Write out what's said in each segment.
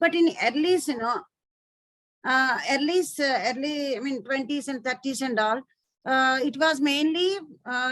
But in early, I mean, 20s and 30s and all, it was mainly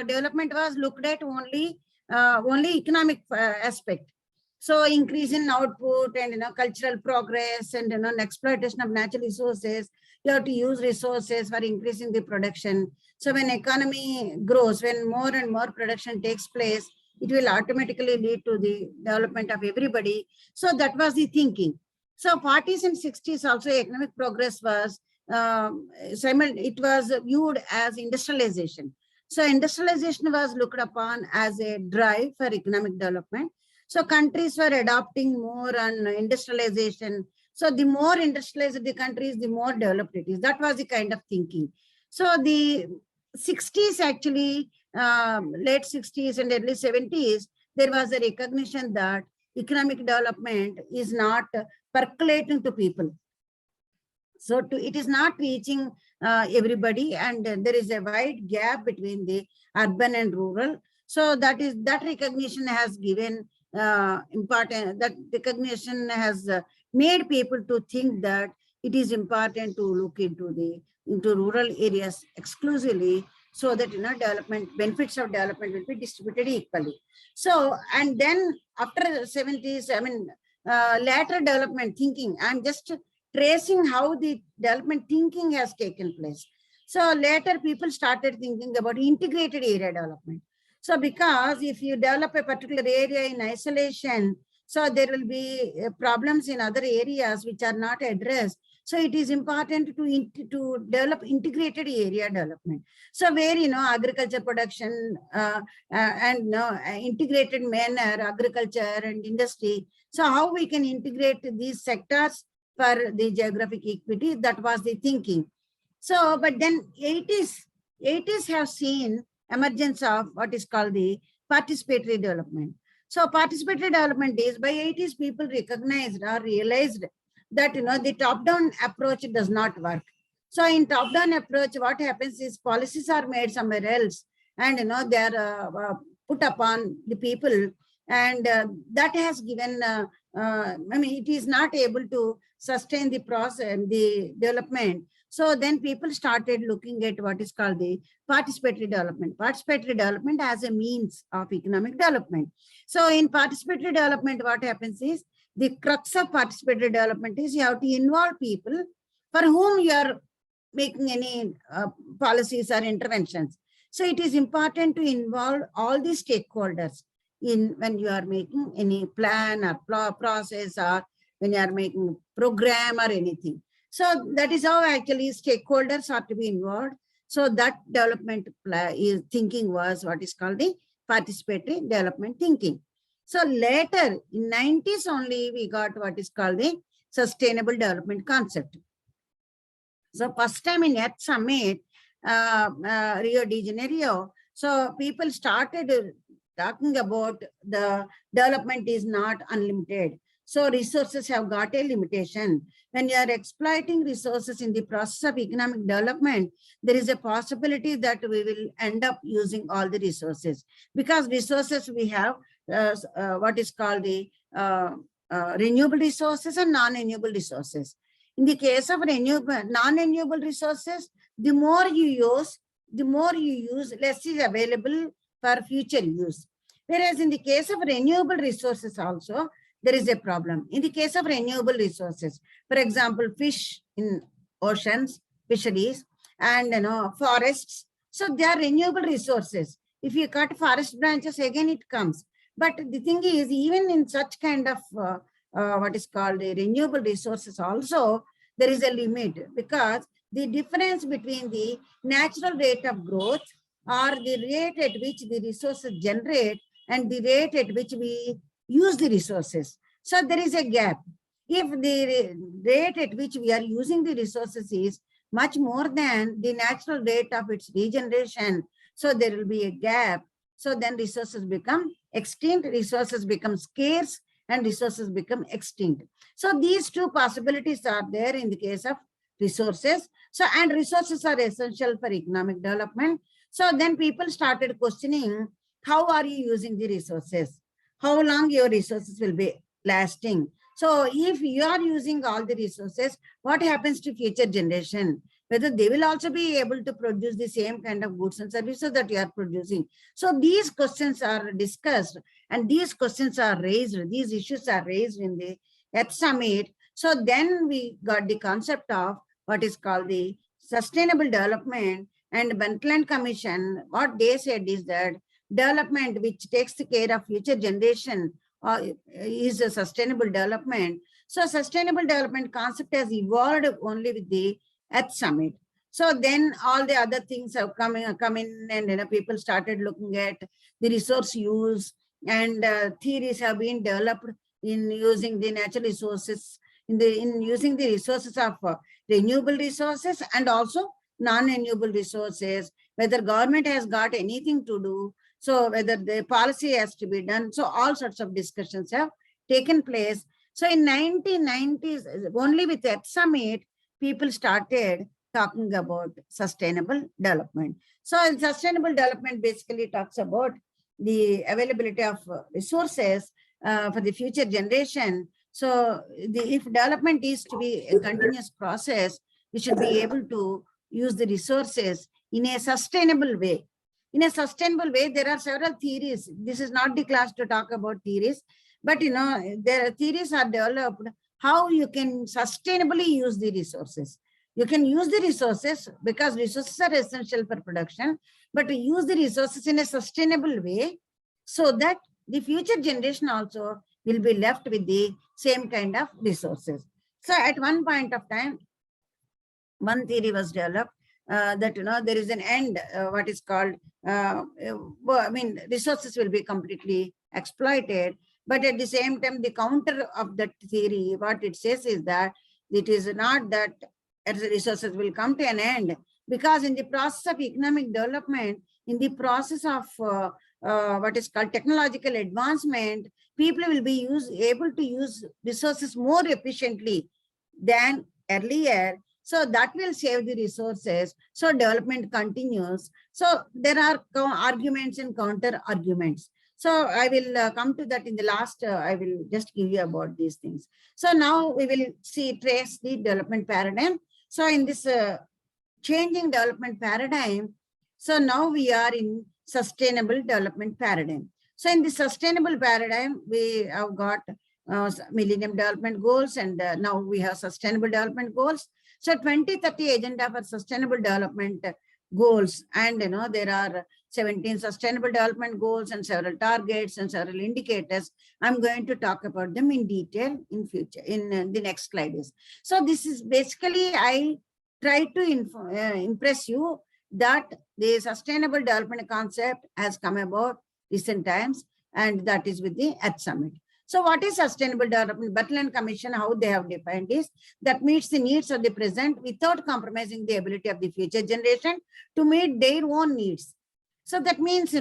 development was looked at only economic aspect. So increase in output and cultural progress and exploitation of natural resources. You have to use resources for increasing the production. So when economy grows, when more and more production takes place, it will automatically lead to the development of everybody. So that was the thinking. So 40s and 60s also economic progress was it was viewed as industrialization. So industrialization was looked upon as a drive for economic development. So countries were adopting more on industrialization. So the more industrialized the countries, the more developed it is. That was the kind of thinking. So the 60s actually, late 60s and early 70s, there was a recognition that economic development is not percolating to people. So it is not reaching everybody, and there is a wide gap between the urban and rural. So that recognition has given important, that recognition has made people to think that it is important to look into rural areas exclusively, so that development benefits of development will be distributed equally. So, and then after 70s, I mean, later development thinking, I'm just tracing how the development thinking has taken place. So later people started thinking about integrated area development. So because if you develop a particular area in isolation, so there will be problems in other areas which are not addressed. So it is important to develop integrated area development. So where, agriculture production and integrated manner, agriculture and industry. So how we can integrate these sectors for the geographic equity, that was the thinking. So, but then 80s have seen emergence of what is called the participatory development. So participatory development is, by 80s people recognized or realized that the top-down approach does not work. So in top-down approach, what happens is policies are made somewhere else, and they are put upon the people, and that has given I mean, it is not able to sustain the process, the development. So then people started looking at what is called the participatory development. Participatory development as a means of economic development. So in participatory development, what happens is, the crux of participatory development is you have to involve people for whom you are making any policies or interventions. So it is important to involve all the stakeholders in when you are making any plan or process, or when you are making program or anything. So that is how actually stakeholders are to be involved. So that development thinking was what is called the participatory development thinking. So later in 90s only we got what is called the sustainable development concept. So first time in Earth Summit, Rio de Janeiro, so people started talking about the development is not unlimited. So resources have got a limitation. When you are exploiting resources in the process of economic development, there is a possibility that we will end up using all the resources, because resources we have what is called the renewable resources and non-renewable resources. In the case of non-renewable resources, the more you use, less is available for future use. Whereas in the case of renewable resources also, there is a problem. In the case of renewable resources, for example, fish in oceans, fisheries, and forests. So they are renewable resources. If you cut forest branches, again it comes. But the thing is, even in such kind of what is called the renewable resources also, there is a limit, because the difference between the natural rate of growth, or the rate at which the resources generate, and the rate at which we use the resources. So there is a gap. If the rate at which we are using the resources is much more than the natural rate of its regeneration, so there will be a gap. So then resources become extinct, resources become scarce, and resources become extinct. So these two possibilities are there in the case of resources. So, and resources are essential for economic development. So then people started questioning, how are you using the resources? How long your resources will be lasting? So if you are using all the resources, what happens to future generation? Whether they will also be able to produce the same kind of goods and services that you are producing. So these questions are discussed and these questions are raised, these issues are raised in the Earth Summit. So then we got the concept of what is called the sustainable development, and Brundtland Commission, what they said is that development which takes care of future generation is a sustainable development. So sustainable development concept has evolved only with the Earth Summit. So then all the other things have come in and people started looking at the resource use, and theories have been developed in using the natural resources, in using the resources of renewable resources and also non-renewable resources, whether government has got anything to do, so whether the policy has to be done. So all sorts of discussions have taken place. So in 1990s, only with that summit, people started talking about sustainable development. So sustainable development basically talks about the availability of resources for the future generation. So if development is to be a continuous process, we should be able to use the resources in a sustainable way. In a sustainable way, there are several theories. This is not the class to talk about theories, but there are theories are developed how you can sustainably use the resources. You can use the resources because resources are essential for production, but to use the resources in a sustainable way so that the future generation also will be left with the same kind of resources. So at one point of time, one theory was developed that there is an end, what is called resources will be completely exploited, but at the same time the counter of that theory, what it says is that it is not that resources will come to an end, because in the process of economic development, in the process of what is called technological advancement, people will be able to use resources more efficiently than earlier. So that will save the resources. So development continues. So there are arguments and counter arguments. So I will come to that in the last, I will just give you about these things. So now we will trace the development paradigm. So in this changing development paradigm, so now we are in sustainable development paradigm. So in the sustainable paradigm, we have got Millennium Development Goals, and now we have Sustainable Development Goals. So 2030 agenda for sustainable development goals, and there are 17 sustainable development goals and several targets and several indicators. I'm going to talk about them in detail in future, in the next slides. So this is basically, I try to impress you that the sustainable development concept has come about recent times, and that is with the Earth Summit. So what is sustainable development? Brundtland Commission, how they have defined is that meets the needs of the present without compromising the ability of the future generation to meet their own needs. So that means,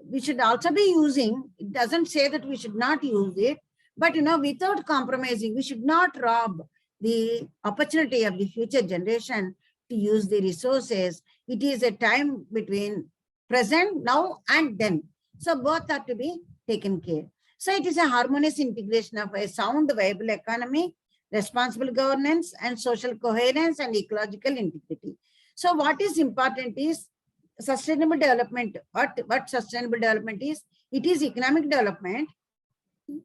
we should also be using, it doesn't say that we should not use it, but, without compromising, we should not rob the opportunity of the future generation to use the resources. It is a time between present, now, and then. So both are to be taken care. So it is a harmonious integration of a sound, viable economy, responsible governance, and social coherence and ecological integrity. So what is important is sustainable development. What sustainable development is? It is economic development.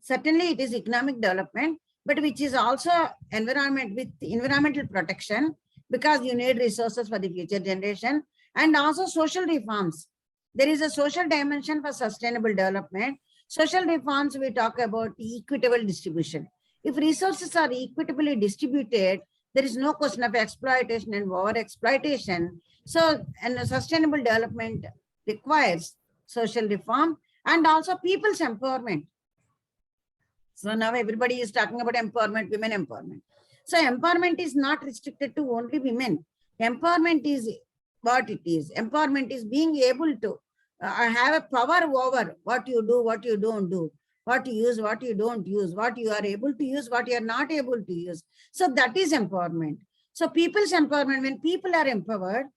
Certainly it is economic development, but which is also environment with environmental protection, because you need resources for the future generation, and also social reforms. There is a social dimension for sustainable development. Social reforms, we talk about equitable distribution. If resources are equitably distributed, there is no question of exploitation and over-exploitation. So, and sustainable development requires social reform and also people's empowerment. So now everybody is talking about empowerment, women empowerment. So empowerment is not restricted to only women. Empowerment is what it is. Empowerment is being able to have a power over what you do, what you don't do, what you use, what you don't use, what you are able to use, what you are not able to use. So that is empowerment. So people's empowerment, when people are empowered,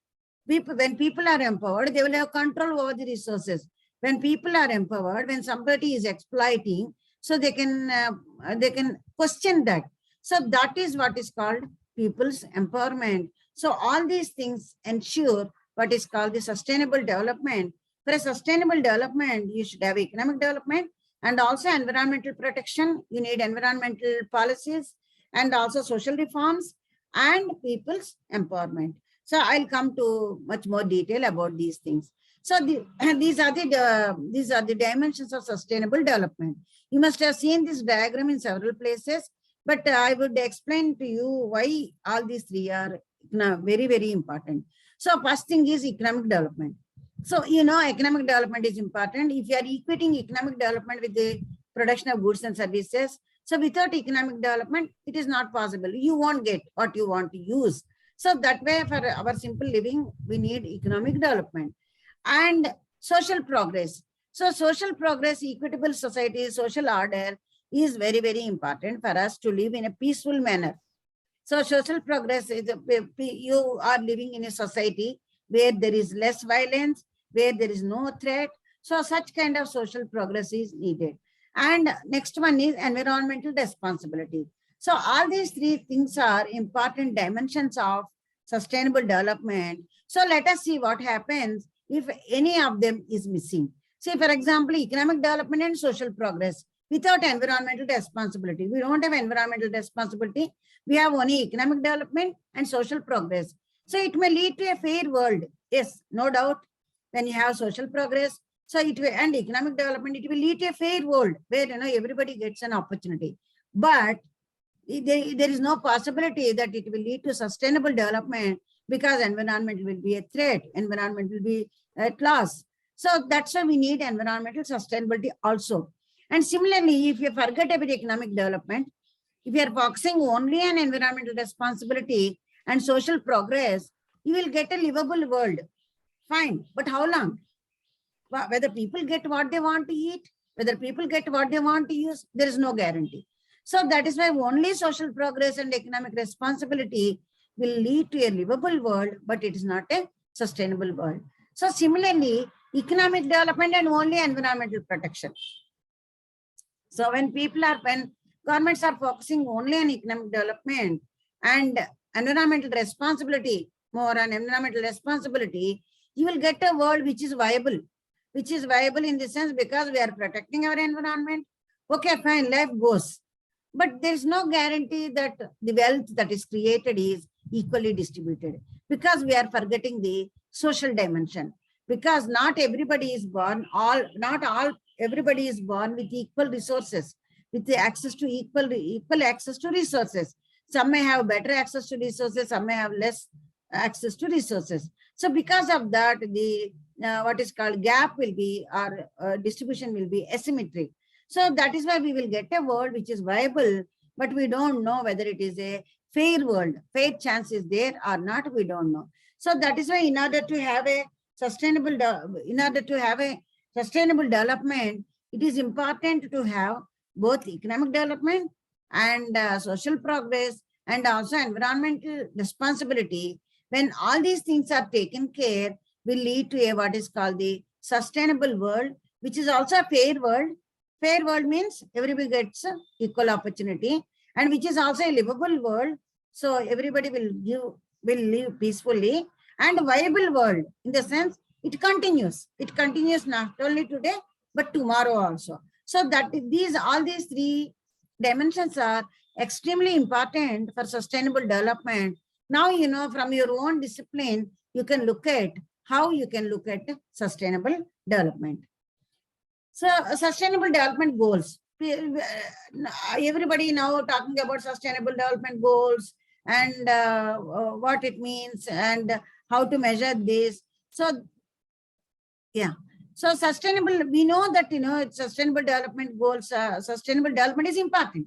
they will have control over the resources. When people are empowered, when somebody is exploiting, So they can question that. So that is what is called people's empowerment. So all these things ensure what is called the sustainable development. For a sustainable development, you should have economic development and also environmental protection. You need environmental policies and also social reforms and people's empowerment. So I'll come to much more detail about these things. So these are the dimensions of sustainable development. You must have seen this diagram in several places, but I would explain to you why all these three are very, very important. So first thing is economic development. So, economic development is important. If you are equating economic development with the production of goods and services, so without economic development, it is not possible. You won't get what you want to use. So that way, for our simple living, we need economic development and social progress. So social progress, equitable society, social order is very, very important for us to live in a peaceful manner. So social progress is you are living in a society where there is less violence, where there is no threat. So such kind of social progress is needed. And next one is environmental responsibility. So all these three things are important dimensions of sustainable development. So let us see what happens if any of them is missing. Say, for example, economic development and social progress without environmental responsibility. We don't have environmental responsibility. We have only economic development and social progress. So it may lead to a fair world. Yes, no doubt. When you have social progress, so it will, and economic development, it will lead to a fair world where everybody gets an opportunity. But there is no possibility that it will lead to sustainable development because environment will be a threat, environment will be at loss. So that's why we need environmental sustainability also. And similarly, if you forget about economic development, if you are focusing only on environmental responsibility and social progress, you will get a livable world. Fine, but how long? Whether people get what they want to eat, whether people get what they want to use, there is no guarantee. So that is why only social progress and economic responsibility will lead to a livable world, but it is not a sustainable world. So similarly, economic development and only environmental protection. So when governments are focusing only on economic development and environmental responsibility, more on environmental responsibility, you will get a world which is viable in the sense because we are protecting our environment. Okay, fine, life goes. But there is no guarantee that the wealth that is created is equally distributed because we are forgetting the social dimension. Because not everybody is born, everybody is born with equal resources, with the access to equal access to resources. Some may have better access to resources, some may have less access to resources. So because of that, the what is called gap will be, or distribution will be asymmetric. So that is why we will get a world which is viable, but we don't know whether it is a fair world. Fair chance is there or not, we don't know. So that is why in order to have a sustainable development, it is important to have both economic development and social progress and also environmental responsibility. When all these things are taken care, will lead to a what is called the sustainable world, which is also a fair world. Fair world means everybody gets equal opportunity, and which is also a livable world. So everybody will live peacefully, and viable world in the sense it continues. It continues not only today, but tomorrow also. So that all these three dimensions are extremely important for sustainable development. Now, from your own discipline, you can look at how you can look at sustainable development. So sustainable development goals. Everybody now talking about sustainable development goals and what it means and how to measure this. So, yeah. So sustainable, we know that, sustainable development goals, sustainable development is important.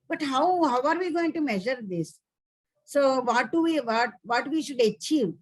But how are we going to measure this? So what we should achieve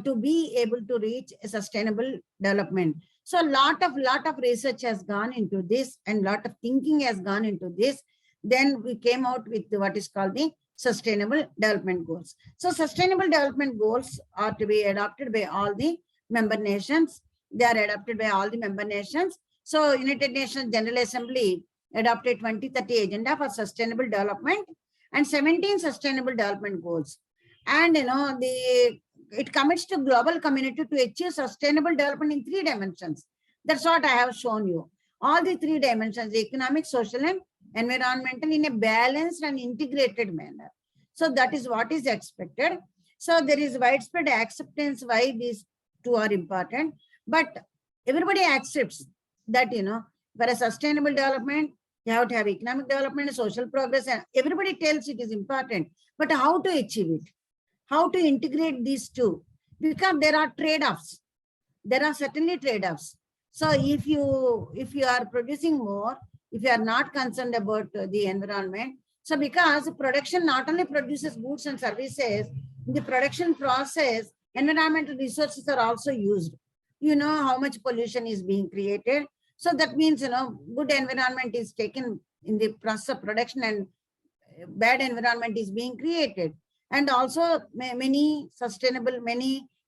to be able to reach a sustainable development? So a lot of research has gone into this and lot of thinking has gone into this. Then we came out with what is called the sustainable development goals. So sustainable development goals are to be adopted by all the member nations. They are adopted by all the member nations. So United Nations General Assembly adopted 2030 agenda for sustainable development and 17 sustainable development goals. And it commits to global community to achieve sustainable development in 3 dimensions. That's what I have shown you. All the 3 dimensions, economic, social, and environmental, in a balanced and integrated manner. So that is what is expected. So there is widespread acceptance why these 2 are important. But everybody accepts that, for a sustainable development, you have to have economic development, social progress, and everybody tells it is important. But how to achieve it? How to integrate these 2? Because there are trade-offs. There are certainly trade-offs. So if you are producing more, if you are not concerned about the environment, so because production not only produces goods and services, in the production process, environmental resources are also used. You know how much pollution is being created. So that means, good environment is taken in the process of production and bad environment is being created. And also many sustainable,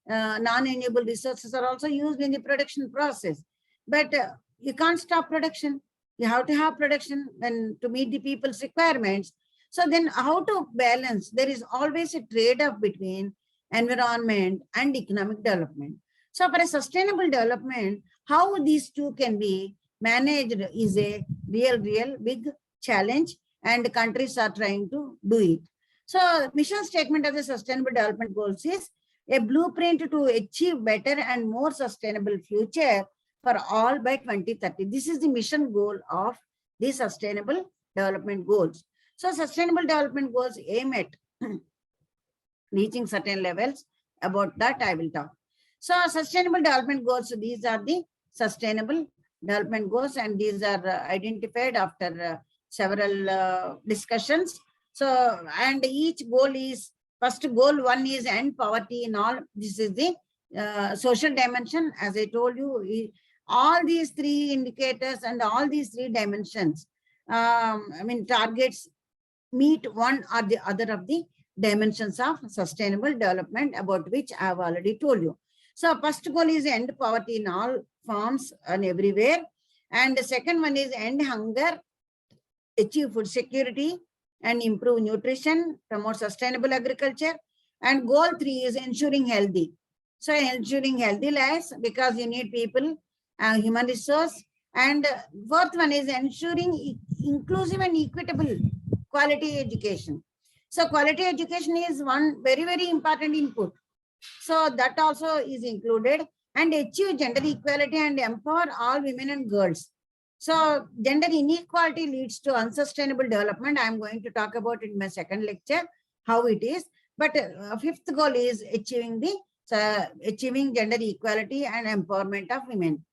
non-renewable resources are also used in the production process. But you can't stop production. You have to have production and to meet the people's requirements. So then how to balance? There is always a trade-off between environment and economic development. So for a sustainable development, how these 2 can be managed is a real big challenge, and countries are trying to do it. So mission statement of the Sustainable Development Goals is a blueprint to achieve better and more sustainable future for all by 2030. This is the mission goal of the Sustainable Development Goals. So Sustainable Development Goals aim at reaching certain levels. About that I will talk. So Sustainable Development Goals, so these are the Sustainable Development Goals, and these are identified after several discussions. So, and each goal is, first goal 1 is end poverty in all. This is the social dimension. As I told you, all these 3 indicators and all these 3 dimensions, targets meet one or the other of the dimensions of sustainable development, about which I have already told you. So first goal is end poverty in all forms and everywhere. And the second one is end hunger, achieve food security, and improve nutrition, promote sustainable agriculture. And goal 3 is ensuring healthy. So ensuring healthy lives, because you need people, human resource. And fourth one is ensuring inclusive and equitable quality education. So quality education is one very important input. So that also is included. And achieve gender equality and empower all women and girls. So gender inequality leads to unsustainable development. I am going to talk about it in my second lecture, how it is. But fifth goal is achieving gender equality and empowerment of women.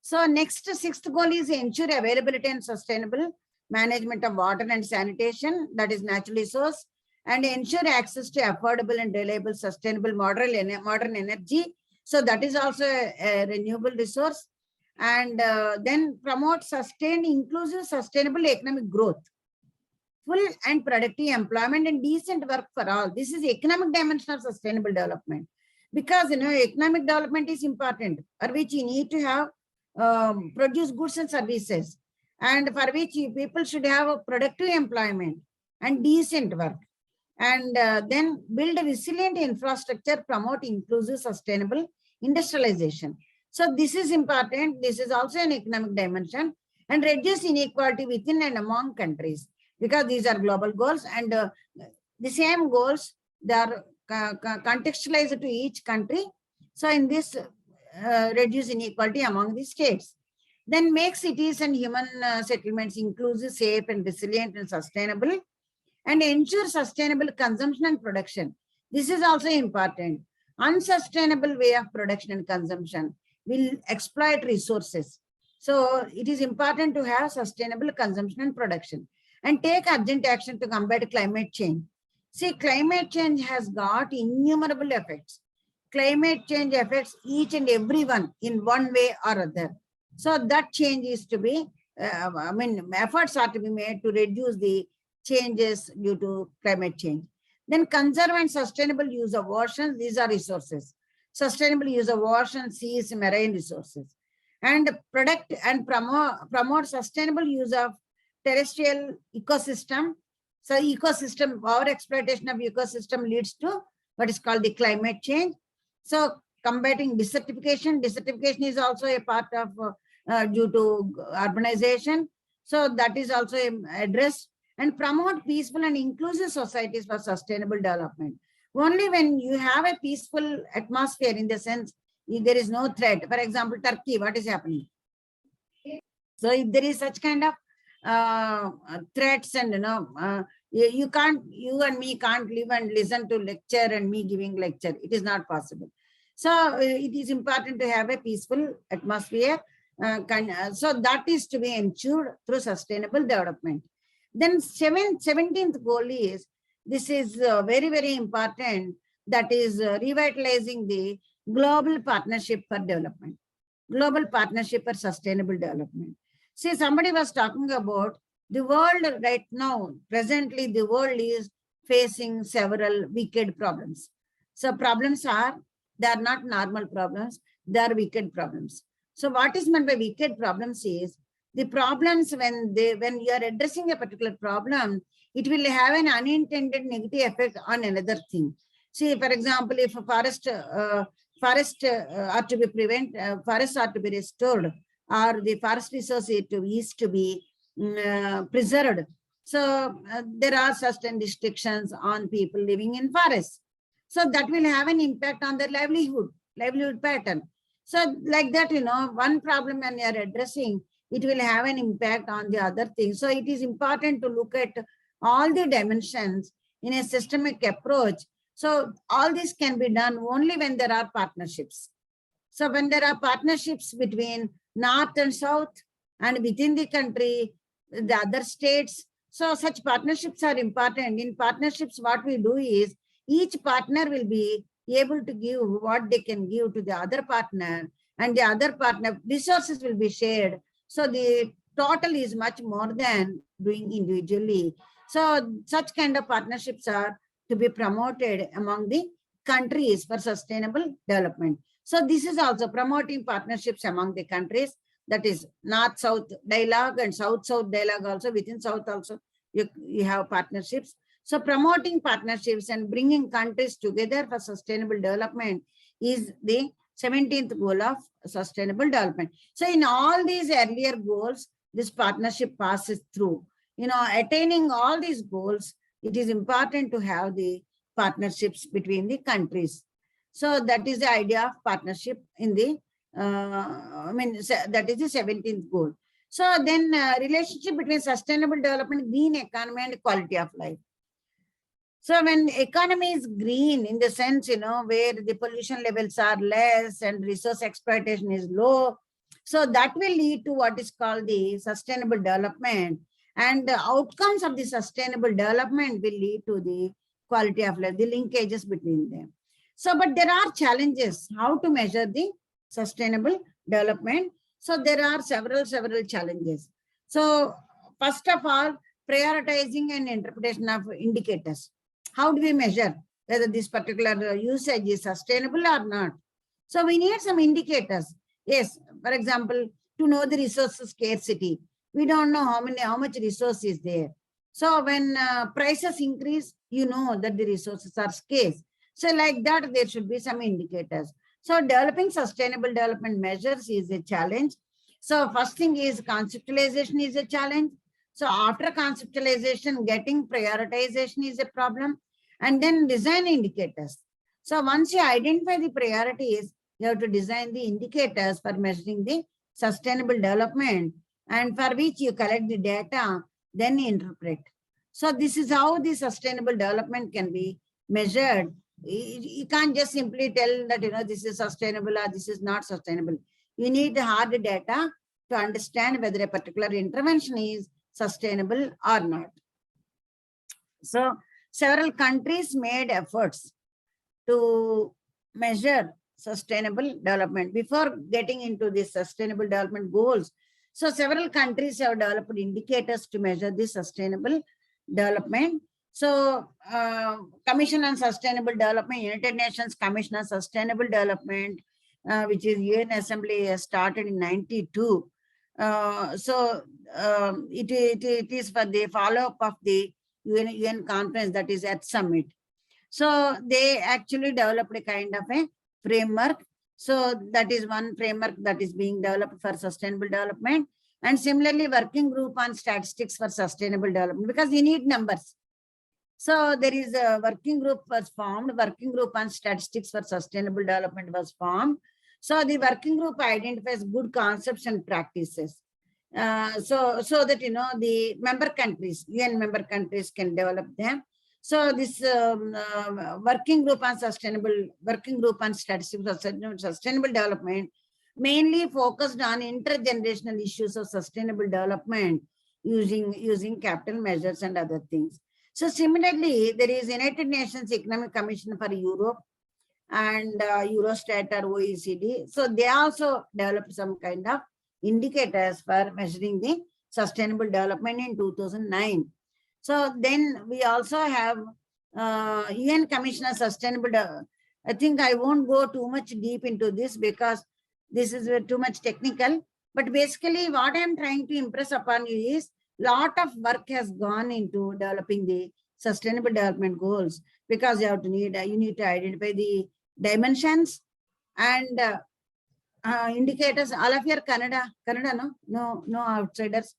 So next, sixth goal is ensure availability and sustainable management of water and sanitation, that is naturally sourced, and ensure access to affordable and reliable sustainable modern energy. So that is also a renewable resource. And then promote sustained, inclusive, sustainable economic growth, full and productive employment, and decent work for all. This is the economic dimension of sustainable development. Because economic development is important, for which you need to have produce goods and services, and for which people should have a productive employment and decent work. And then build a resilient infrastructure, promote inclusive, sustainable industrialization. So this is important. This is also an economic dimension, and reduce inequality within and among countries, because these are global goals, and the same goals, they are contextualized to each country. So in this, reduce inequality among the states. Then make cities and human settlements inclusive, safe and resilient and sustainable, and ensure sustainable consumption and production. This is also important. Unsustainable way of production and consumption will exploit resources. So it is important to have sustainable consumption and production, and take urgent action to combat climate change. See, climate change has got innumerable effects. Climate change affects each and everyone in one way or other. So that change is to be, efforts are to be made to reduce the changes due to climate change. Then conserve and sustainable use of oceans. These are resources. Sustainable use of oceans, seas, marine resources. And protect and promote sustainable use of terrestrial ecosystem. So ecosystem, our exploitation of ecosystem leads to what is called the climate change. So combating desertification. Desertification is also a part of due to urbanization. So that is also addressed. And promote peaceful and inclusive societies for sustainable development. Only when you have a peaceful atmosphere, in the sense if there is no threat. For example, Turkey, what is happening? So if there is such kind of threats and you and me can't live and listen to lecture and me giving lecture. It is not possible. So it is important to have a peaceful atmosphere. So that is to be ensured through sustainable development. Then 17th goal is, this is very, very important, that is revitalizing the global partnership for development, global partnership for sustainable development. See, somebody was talking about the world right now, presently the world is facing several wicked problems. So problems are, they are not normal problems, they are wicked problems. So what is meant by wicked problems is, the problems when you are addressing a particular problem, it will have an unintended negative effect on another thing. See, for example, if a forests are to be forests are to be restored, or the forest resource is to be preserved. So there are certain restrictions on people living in forests. So that will have an impact on their livelihood pattern. So like that, one problem when you are addressing, it will have an impact on the other things. So it is important to look at all the dimensions in a systemic approach. So all this can be done only when there are partnerships. So when there are partnerships between North and South, and within the country, the other states. So such partnerships are important. In partnerships, what we do is, each partner will be able to give what they can give to the other partner, and the other partner resources will be shared. So the total is much more than doing individually. So such kind of partnerships are to be promoted among the countries for sustainable development. So this is also promoting partnerships among the countries, that is North-South dialogue and South-South dialogue also. Within South also you have partnerships. So promoting partnerships and bringing countries together for sustainable development is the 17th goal of sustainable development. So in all these earlier goals, this partnership passes through. Attaining all these goals, it is important to have the partnerships between the countries. So that is the idea of partnership in the, that is the 17th goal. So then relationship between sustainable development, green economy and quality of life. So when economy is green, in the sense, where the pollution levels are less and resource exploitation is low, so that will lead to what is called the sustainable development. And the outcomes of the sustainable development will lead to the quality of life, the linkages between them. So, but there are challenges, how to measure the sustainable development. So there are several challenges. So first of all, prioritizing and interpretation of indicators. How do we measure whether this particular usage is sustainable or not? So we need some indicators. Yes, for example, to know the resource scarcity. We don't know how much resource is there. So when prices increase, you know that the resources are scarce. So like that, there should be some indicators. So developing sustainable development measures is a challenge. So first thing is conceptualization is a challenge. So after conceptualization, getting prioritization is a problem. And then design indicators. So once you identify the priorities, you have to design the indicators for measuring the sustainable development, and for which you collect the data, then interpret. So this is how the sustainable development can be measured. You can't just simply tell that, this is sustainable or this is not sustainable. You need hard data to understand whether a particular intervention is sustainable or not. So several countries made efforts to measure sustainable development. Before getting into the sustainable development goals, so several countries have developed indicators to measure the sustainable development. So Commission on Sustainable Development, United Nations Commission on Sustainable Development, which is UN Assembly, started in 92. So it is for the follow-up of the UN conference, that is at summit. So they actually developed a kind of a framework. So that is one framework that is being developed for sustainable development. And similarly, working group on statistics for sustainable development, because you need numbers. So there is a working group was formed, working group on statistics for sustainable development was formed. So the working group identifies good concepts and practices. So that, the member countries, UN member countries can develop them. So this working group on statistics for sustainable development mainly focused on intergenerational issues of sustainable development using capital measures and other things. So similarly, there is United Nations Economic Commission for Europe and Eurostat or OECD. So they also developed some kind of indicators for measuring the sustainable development in 2009. So then we also have UN Commissioner Sustainable. I think I won't go too much deep into this because this is too much technical. But basically what I'm trying to impress upon you is lot of work has gone into developing the sustainable development goals, because you need to identify the dimensions and indicators. All of your Kannada no outsiders.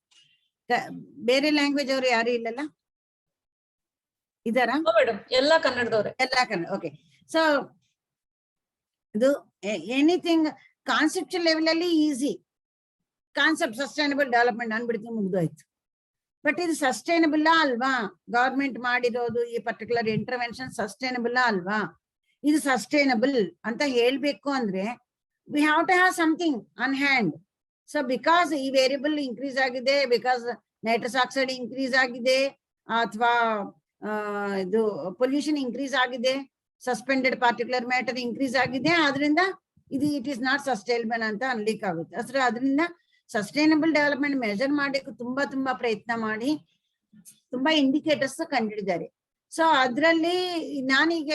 ಬೇರೆ language ಅವರು ಯಾರು ಇಲ್ಲಲ್ಲ, ಇದಾರಾ? ಎಲ್ಲ ಕನ್ನಡದವ್ರೆ. ಎಲ್ಲ Kannada. Okay. So ಇದು anything conceptual level ಅಲ್ಲಿ ಈಸಿ. ಕಾನ್ಸೆಪ್ಟ್ ಸಸ್ಟೈನಬಲ್ ಡೆವಲಪ್ಮೆಂಟ್ ಅಂದ್ಬಿಡ್ತೀನಿ, ಮುಗ್ದೋಯ್ತು. ಬಟ್ ಇದು ಸಸ್ಟೈನಬಲ್ ಅಲ್ವಾ? ಗವರ್ಮೆಂಟ್ ಮಾಡಿರೋದು ಈ ಪರ್ಟಿಕ್ಯುಲರ್ ಇಂಟರ್ವೆನ್ಷನ್ ಸಸ್ಟೈನಬಲ್ ಅಲ್ವಾ? ಇದು ಸಸ್ಟೈನಬಲ್ ಅಂತ ಹೇಳ್ಬೇಕು ಅಂದ್ರೆ we have to have something on hand. So because ಈ ವೇರಿಯಬಲ್ ಇನ್ಕ್ರೀಸ್ ಆಗಿದೆ, ಬಿಕಾಸ್ ನೈಟ್ರಸ್ ಆಕ್ಸೈಡ್ ಇನ್ಕ್ರೀಸ್ ಆಗಿದೆ, ಅಥವಾ ಇದು ಪೊಲ್ಯೂಷನ್ ಇನ್ಕ್ರೀಸ್ ಆಗಿದೆ, ಸಸ್ಪೆಂಡೆಡ್ ಪಾರ್ಟಿಕ್ಯುಲರ್ ಮ್ಯಾಟರ್ ಇನ್ಕ್ರೀಸ್ ಆಗಿದೆ, ಆದ್ರಿಂದ ಇದು ಇಟ್ ಈಸ್ ನಾಟ್ ಸಸ್ಟೈನಬಲ್ ಅಂತ ಅನ್ಲಿಕ್ಕೆ ಆಗುತ್ತೆ. ಅದ್ರ ಅದರಿಂದ ಸಸ್ಟೈನಬಲ್ ಡೆವಲಪ್ಮೆಂಟ್ ಮೆಜರ್ ಮಾಡಕ್ಕೆ ತುಂಬಾ ಪ್ರಯತ್ನ ಮಾಡಿ ತುಂಬಾ ಇಂಡಿಕೇಟರ್ಸ್ ಕಂಡಿಡಿದ್ದಾರೆ. ಸೊ ಅದರಲ್ಲಿ ನಾನೀಗ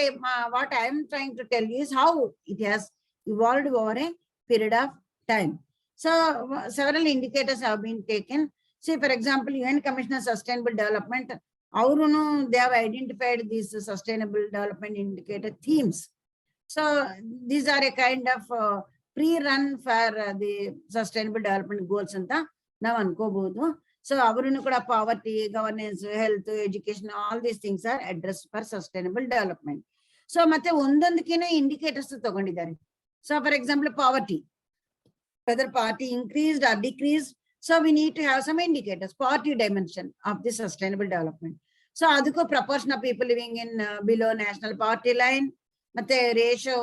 what I am trying to tell is how it has evolved over a period of time. So several indicators have been taken. See, for example, UN Commissioner Sustainable Development, they have identified these sustainable development indicator themes. So these are a kind of pre-run for the sustainable development goals anta now ankobodu. So avarunu kuda poverty, governance, health, education, all these things are addressed for sustainable development. So ಮತ್ತೆ ಒಂದೊಂದಕ್ಕಿನ indicators ತಗೊಂಡಿದ್ದಾರೆ. So for example, poverty, whether poverty increased or decreased. So we need to have some indicators, poverty dimension of the sustainable development. So adukku proportion of people living in below national poverty line, matte ratio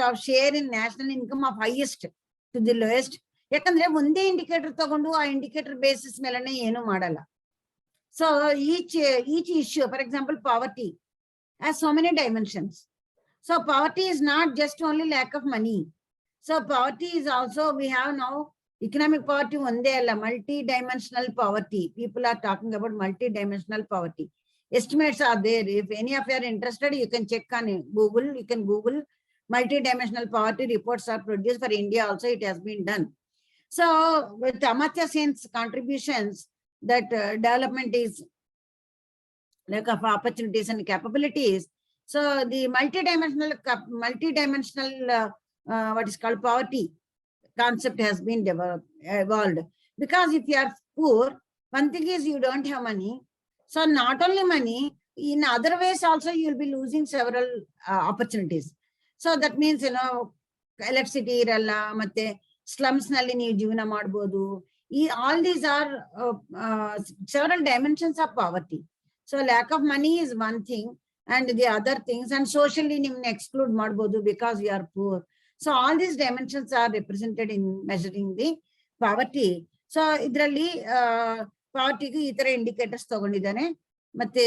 of share in national income of highest to the lowest. Yakandre onde indicator tagondu aa indicator basis melane enu madalla. So each issue, for example, poverty has so many dimensions. So poverty is not just only lack of money. So poverty is also, we have now economic poverty one day, multi-dimensional poverty. People are talking about multi-dimensional poverty. Estimates are there. If any of you are interested, you can check on Google. You can Google multi-dimensional poverty reports are produced for India. Also, it has been done. So with Amartya Sen's contributions, that development is lack of opportunities and capabilities. So the multi-dimensional what is called poverty concept has been evolved. Because if you are poor, one thing is you don't have money. So not only money, in other ways also you will be losing several opportunities. So that means, electricity iralla, matte slums nalli ನೀವು ಜೀವನ ಮಾಡಬಹುದು. All these are several dimensions of poverty. So lack of money is one thing, and the other things, and socially nimna exclude ಮಾಡಬಹುದು because you are poor. So all these dimensions are represented in measuring the poverty. So idralli poverty ಗೆ ಈ ತರ indicators ತಗೊಂಡಿದ್ದಾನೆ. ಮತ್ತೆ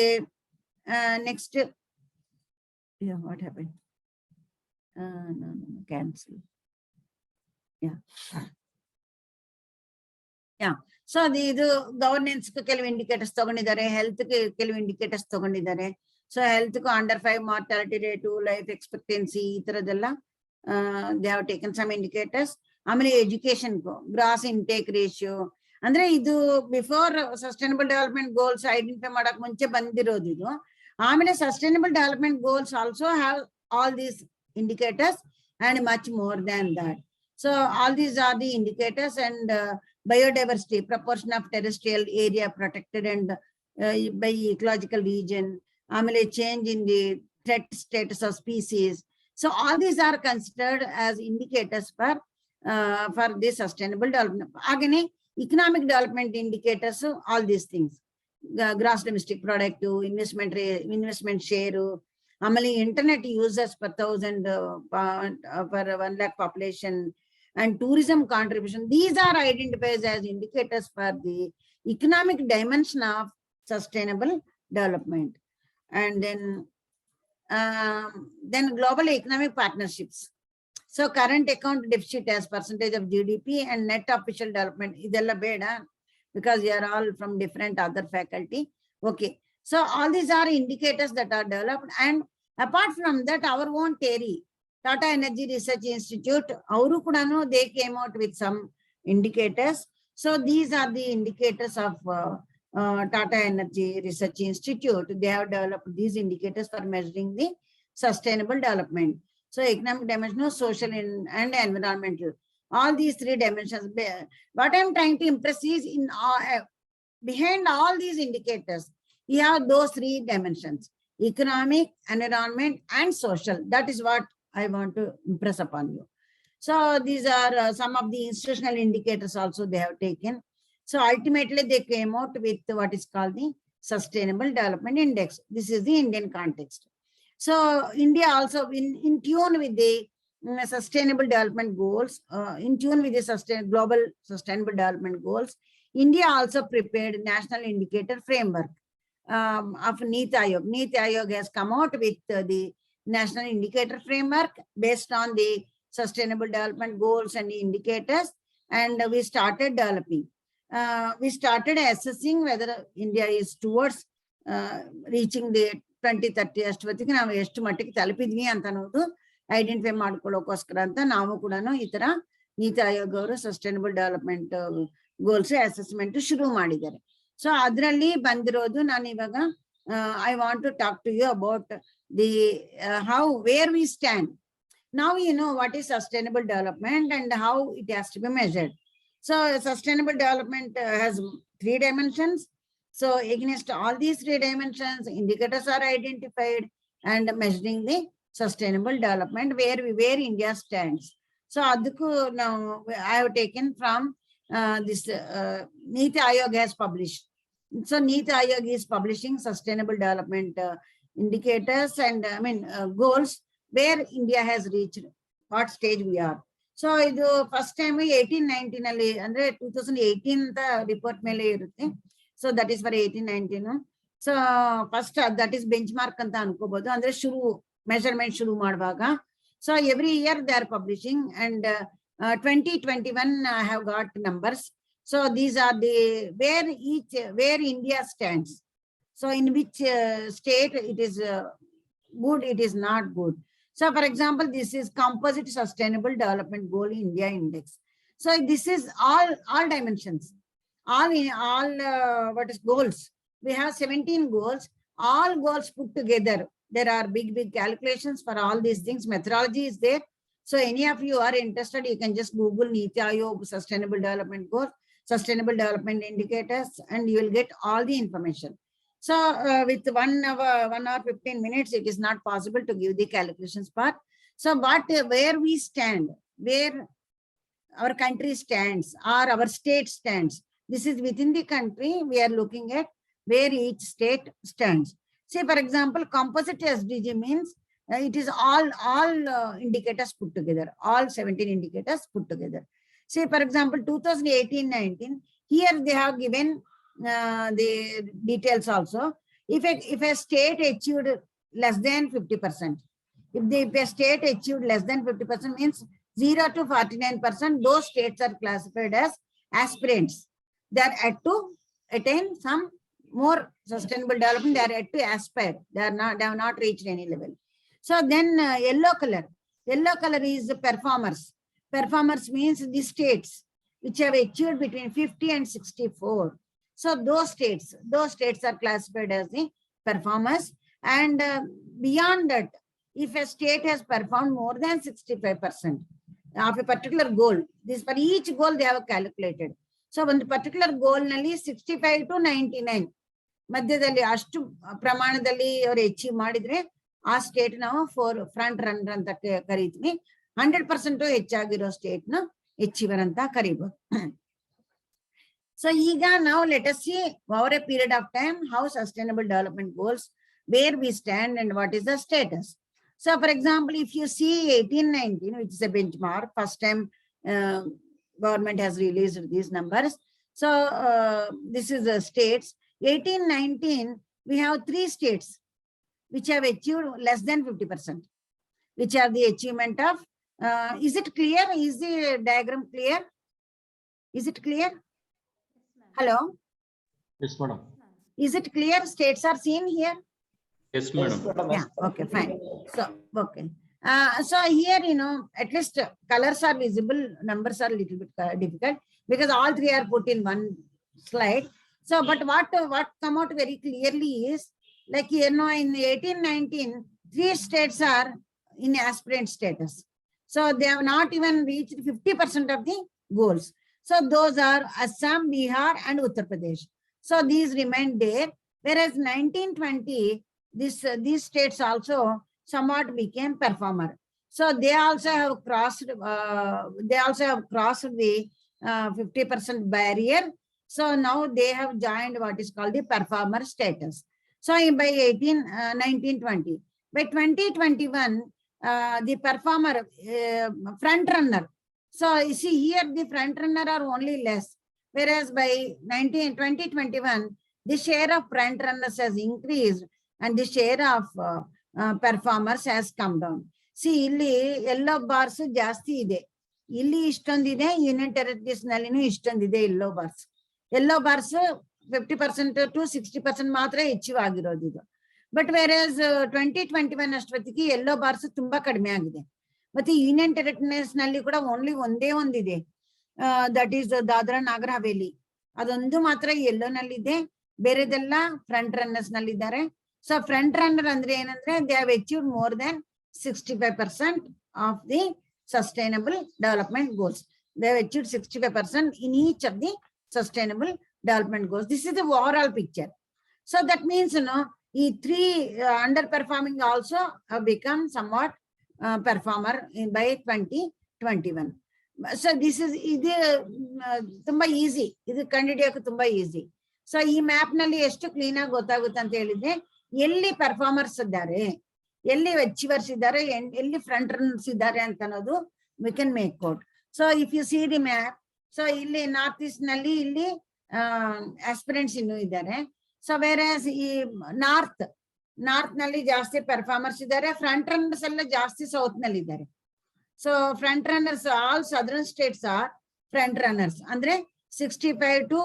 next, yeah, what happened? No, cancel. Yeah. So ಇದು governance ಕೆಲವು indicators ತಗೊಂಡಿದ್ದಾರೆ, health ಗೆ ಕೆಲವು ಇಂಡಿಕೇಟರ್ಸ್ ತಗೊಂಡಿದ್ದಾರೆ. ಸೊ ಹೆಲ್ತ್ ಗೂ under 5 mortality rate, life expectancy, ಈ ತರದೆಲ್ಲ they have taken some indicators. Amele education ko gross intake ratio, ಅಂದ್ರೆ ಇದು before sustainable development goals identify ಮಾಡಕ್ ಮುಂಚೆ ಬಂದಿರೋದು ಇದು. ಆಮೇಲೆ sustainable development goals also have all these indicators and much more than that. So all these are the indicators, and biodiversity, proportion of terrestrial area protected and by ecological region, change in the threat status of species. So all these are considered as indicators for the sustainable development. Again, economic development indicators, all these things, gross domestic product, investment share, internet users per 1,000 per 1 lakh population, and tourism contribution. These are identified as indicators for the economic dimension of sustainable development. And then global economic partnerships. So current account deficit as percentage of GDP and net official development. Idella beda, because you are all from different other faculty. Okay. So all these are indicators that are developed, and apart from that, our own TERI, Tata Energy Research Institute, Auru Kudano, they came out with some indicators. So these are the indicators of Tata Energy Research Institute. They have developed these indicators for measuring the sustainable development. So economic dimension, social and environmental. All these three dimensions. What I'm trying to impress is behind all these indicators, you have those three dimensions: economic, environment, and social. That is what I want to impress upon you. So these are some of the institutional indicators also they have taken. So ultimately they came out with what is called the Sustainable Development Index. This is the Indian context. So India also in tune with the sustainable development goals, in tune with the global sustainable development goals, India also prepared national indicator framework of Niti Aayog. Niti Aayog has come out with the national indicator framework based on the sustainable development goals and indicators, and we started developing. We started assessing whether India is towards reaching the 2030 ಅಷ್ಟೊತ್ತಿಗೆ ನಾವು ಎಷ್ಟು ಮಟ್ಟಿಗೆ ತಲುಪಿದ್ವಿ ಅಂತ ಅನ್ನೋದು identify ಮಾಡ್ಕೊಳ್ಳೋಕೋಸ್ಕರ ಅಂತ ನಾವು ಕೂಡ ಈ ತರ ನೀತಿ ಆಯೋಗ ಅವರು ಸಸ್ಟೈನಬಲ್ ಡೆವಲಪ್ಮೆಂಟ್ ಗೋಲ್ಸ್ ಅಸೆಸ್ಮೆಂಟ್ ಶುರು ಮಾಡಿದ್ದಾರೆ. ಸೊ ಅದರಲ್ಲಿ ಬಂದಿರೋದು ನಾನು ಇವಾಗ I want to talk to you about the how where we stand. Now you know what is sustainable development and how it has to be measured. So sustainable development has three dimensions. So against all these three dimensions, indicators are identified and measuring the sustainable development where India stands. So now I have taken from this Niti Aayog has published. So Niti Aayog is publishing sustainable development indicators and goals where India has reached, what stage we are. So ಇದು first time 1819 ಅಲ್ಲಿ ಅಂದ್ರೆ 2018 ಅಂತ report ಮೇಲೆ ಇರುತ್ತೆ. So that is for 1819. So first that is bench mark ಅಂತ ಅನ್ಕೋಬಹುದು, ಅಂದ್ರೆ ಶುರು measurement ಶುರು ಮಾಡುವಾಗ. So every year they are publishing, and 2021 I have got numbers. So these are the where India stands. So in which state it is good, it is not good. So for example, this is composite sustainable development goal India index. So this is all dimensions, all what is goals. We have 17 goals, all goals put together. There are big calculations for all these things. Methodology is there. So any of you are interested, you can just Google Niti Aayog sustainable development goals, sustainable development indicators, and you will get all the information. So with 1 hour 15 minutes, it is not possible to give the calculations part. So where we stand, where our country stands or our state stands, this is within the country. We are looking at where each state stands. Say for example, composite SDG means it is all indicators put together, all 17 indicators put together. Say for example, 2018-19, here they have given the details also. If a state achieved less than 50%, if a state achieved less than 50% means 0 to 49%, those states are classified as aspirants. They are yet to attain some more sustainable development. They are yet to aspire. They have not reached any level. So then yellow color is the performers. Performers means the states. which have achieved between 50 and 64. So those states are classified as the performers. And beyond that, if a state has performed more than 65% of a particular goal, this for each goal they have calculated. So one particular goal nalli 65 to 99 ಮಧ್ಯದಲ್ಲಿ ಅಷ್ಟು ಪ್ರಮಾಣದಲ್ಲಿ ಅವರು achieve ಮಾಡಿದ್ರೆ ಆ state ನಾವು front runner ಅಂತ ಕರೀತೀವಿ. 100% ಹೆಚ್ಚಾಗಿರೋ state ನ ಅಚೀವರ್ ಅಂತ ಕರೀಬಹುದು. So now let us see over a period of time how sustainable development goals, where we stand and what is the status. So for example, if you see 1819, which is a benchmark, first time government has released these numbers. So this is the states. 1819, we have 3 states which have achieved less than 50%, which are the achievement of, is it clear? Is the diagram clear? Is it clear? Hello? Yes, madam. Is it clear? States are seen here? Yes, madam. Yeah, okay, fine. So, okay. So here, at least colors are visible, numbers are a little bit difficult because all 3 are put in one slide. So, but what come out very clearly is, like, in 1819, 3 states are in aspirant status. So they have not even reached 50% of the goals. So those are Assam, Bihar, and Uttar Pradesh. So these remain there. Whereas 1920, these states also somewhat became performer. So they also have crossed. The 50% barrier. So now they have joined what is called the performer status. So by 1920, by 2021, the performer front runner. So you see here the front runner are only less, whereas by 2021, the share of front runners has increased and the share of performers has come down. See, illi yellow bars ಜಾಸ್ತಿ ಇದೆ, ಇಲ್ಲಿ ಇಷ್ಟೊಂದಿದೆ, union territories ನಲ್ಲಿನೂ ಇಷ್ಟೊಂದಿದೆ yellow bars. Yellow bars 50% to 60% ಮಾತ್ರ achieve ಆಗಿರೋದು ಇದು. But ವೇರಸ್ 2021 ಅಷ್ಟೊತ್ತಿಗೆ ಯೆಲ್ಲೋ ಬಾರ್ಸ್ ತುಂಬಾ ಕಡಿಮೆ ಆಗಿದೆ. ಮತ್ತೆ ಯೂನಿಯನ್ ಟೆರಿಟರೀಸ್ ನಲ್ಲಿ ಕೂಡ ಓನ್ಲಿ ಒಂದೇ ಒಂದಿದೆ, ದಟ್ ಈಸ್ ದಾದ್ರಾ ನಾಗರ್ ಹವೇಲಿ, ಅದೊಂದು ಮಾತ್ರ ಯೆಲ್ಲೋ ನಲ್ಲಿದೆ, ಬೇರೆದೆಲ್ಲ ಫ್ರಂಟ್ ರನ್ನರ್ಸ್ ನಲ್ಲಿದ್ದಾರೆ. ಸೊ ಫ್ರಂಟ್ ರನ್ನರ್ ಅಂದ್ರೆ ಏನಂದ್ರೆ they have achieved more than 65% of the sustainable development goals. They have achieved 65% in each of the sustainable development goals. This is the overall picture. So that means, these 3 underperforming also have become somewhat performer by 2021. So this is tumba easy. This candidate tumba easy. So ee map nalli ಎಷ್ಟು clean ಆಗಿ ಗೊತ್ತಾಗುತ್ತೆ ಅಂತ ಹೇಳಿದ್ರೆ, ಎಲ್ಲಿ performers ಇದ್ದಾರೆ, ಎಲ್ಲಿ achievers ಇದ್ದಾರೆ, ಎಲ್ಲಿ ಫ್ರಂಟ್ ರನ್ನರ್ಸ್ ಇದ್ದಾರೆ ಅಂತ ಅನ್ನೋದು we can make out. So if you see the map, so ಇಲ್ಲಿ ನಾರ್ತ್ ಈಸ್ಟ್ ನಲ್ಲಿ ಇಲ್ಲಿ ಆಸ್ಪಿರೆಂಟ್ಸ್ ಇನ್ನೂ ಇದ್ದಾರೆ. ಸೊ ವೇರಸ್ ಈ ನಾರ್ತ್ ನಲ್ಲಿ ಜಾಸ್ತಿ ಪರ್ಫಾರ್ಮರ್ಸ್ ಇದ್ದಾರೆ, ಫ್ರಂಟ್ ರನ್ನರ್ಸ್ ಎಲ್ಲ ಜಾಸ್ತಿ ಸೌತ್ ನಲ್ಲಿ ಇದ್ದಾರೆ. So front runners all southern states are front runners, ಅಂದ್ರೆ 65 to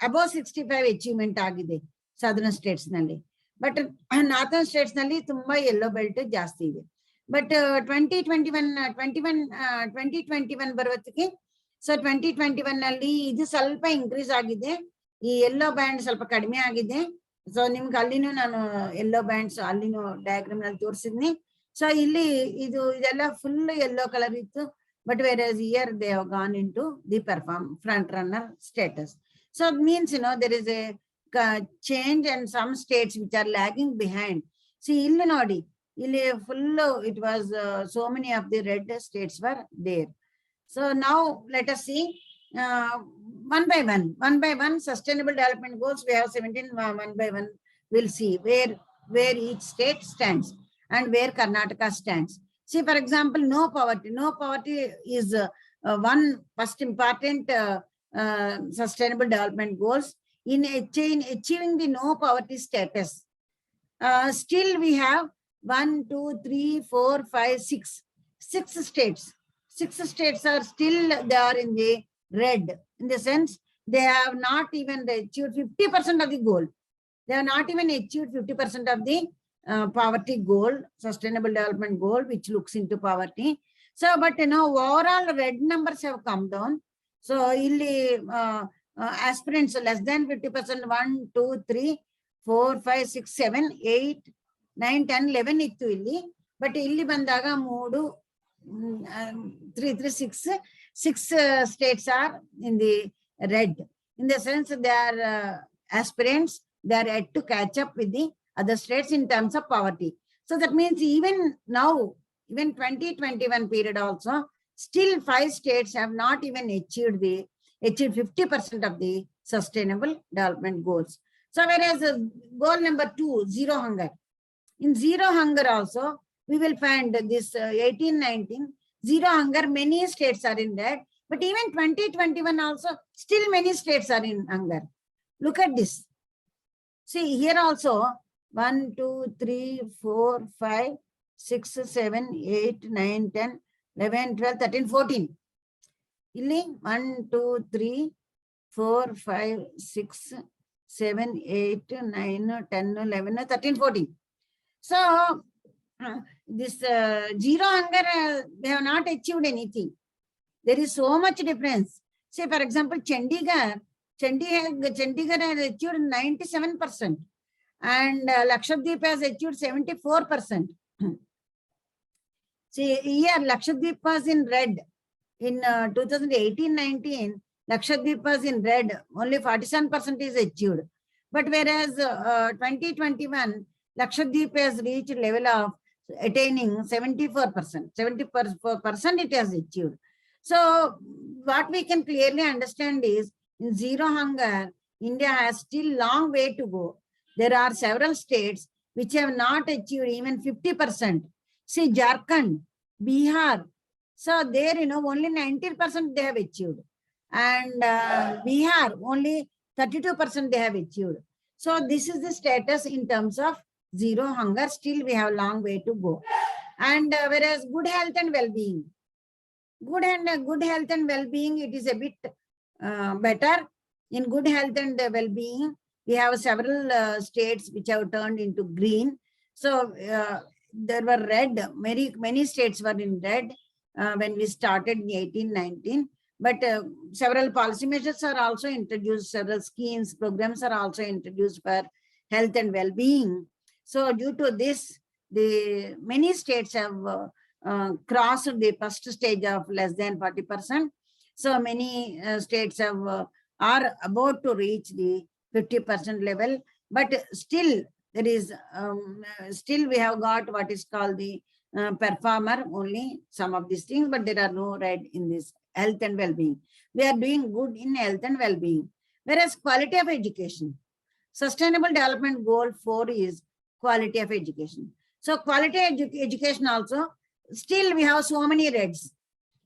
above 65 ಅಚೀವ್ಮೆಂಟ್ ಆಗಿದೆ ಸದರ್ನ್ ಸ್ಟೇಟ್ಸ್ ನಲ್ಲಿ. ಬಟ್ ನಾರ್ಥನ್ ಸ್ಟೇಟ್ಸ್ ನಲ್ಲಿ ತುಂಬಾ ಯೆಲ್ಲೋ ಬೆಲ್ಟ್ ಜಾಸ್ತಿ ಇದೆ. ಬಟ್ 2021 ಬರೋದಕ್ಕೆ, ಸೊ 2021 ನಲ್ಲಿ ಇದು ಸ್ವಲ್ಪ ಇನ್ಕ್ರೀಸ್ ಆಗಿದೆ, ಈ ಯೆಲ್ಲೋ ಬ್ಯಾಂಡ್ ಸ್ವಲ್ಪ ಕಡಿಮೆ ಆಗಿದೆ. ಸೊ ನಿಮ್ಗೆ ಅಲ್ಲಿನೂ ನಾನು ಯೆಲ್ಲೋ ಬ್ಯಾಂಡ್ಸ್ ಅಲ್ಲಿನೂ ಡಯಾಗ್ರಾಮ್ ನಲ್ಲಿ ತೋರಿಸಿದ್ನಿ. ಸೊ ಇಲ್ಲಿ ಇದೆಲ್ಲ ಫುಲ್ ಯೆಲ್ಲೋ ಕಲರ್ ಇತ್ತು, but where year they have gone into the front runner status. So it means there is a change and some states which are lagging behind. See, ಇಲ್ಲಿ ನೋಡಿ, ಇಲ್ಲಿ full it was so many of the red states were there. So now let us see one by one sustainable development goals. We have 17. One by one we'll see where each state stands and where Karnataka stands. See, for example, no poverty is one first important sustainable development goals. In achieving the no poverty status, still we have 1, 2, 3, 4, 5, 6 states. 6 states are still, they are in the red, in the sense they have not even achieved 50% of the goal. They have not even achieved 50% of the poverty goal, sustainable development goal, which looks into poverty. So, but overall red numbers have come down. So illi aspirants less than 50%, 1, 2, 3, 4, 5, 6, 7, 8, 9, 10, 11 ittu illi. But illi bandaga 3, 3, 6 states are in the red. In the sense they are aspirants, they are yet to catch up with the other states in terms of poverty. So that means even now, even 2021 period also, still 5 states have not even achieved 50% of the sustainable development goals. So whereas goal number 2, zero hunger. In zero hunger also, we will find this 18-19, zero hunger, many states are in that. But even 2021 also, still many states are in hunger. Look at this. See here also, 1, 2, 3, 4, 5, 6, 7, 8, 9, 10, 11, 12, 13, 14. Illi 1, 2, 3, 4, 5, 6, 7, 8, 9, 10, 11, 13, 14. So this zero hunger, they have not achieved anything. There is so much difference. Say, for example, Chandigarh has achieved 97%, and Lakshadweep has achieved 74%. See, here Lakshadweep was in red. In 2018-19, Lakshadweep was in red. Only 47% is achieved. But whereas 2021, Lakshadweep has reached level of attaining 74%. 74% it has achieved. So what we can clearly understand is, in zero hunger, India has still long way to go. There are several states which have not achieved even 50%. See, Jharkhand, Bihar. So there, only 19% they have achieved. And Bihar, only 32% they have achieved. So this is the status in terms of zero hunger. Still we have long way to go. And whereas good health and well-being, good health and well-being, it is a bit better. In good health and well-being, we have several states which have turned into green. So there were red, many states were in red when we started in 18-19. But several policy measures are also introduced, several schemes, programs are also introduced for health and well-being. So due to this, many states have crossed the first stage of less than 40%. So many states are about to reach the 50% level, but still there is still we have got what is called the performer, only some of these things, but there are no red in this health and well-being. We are doing good in health and well-being. Whereas quality of education, Sustainable Development Goal 4 is quality of education. So quality education also, still we have so many reds.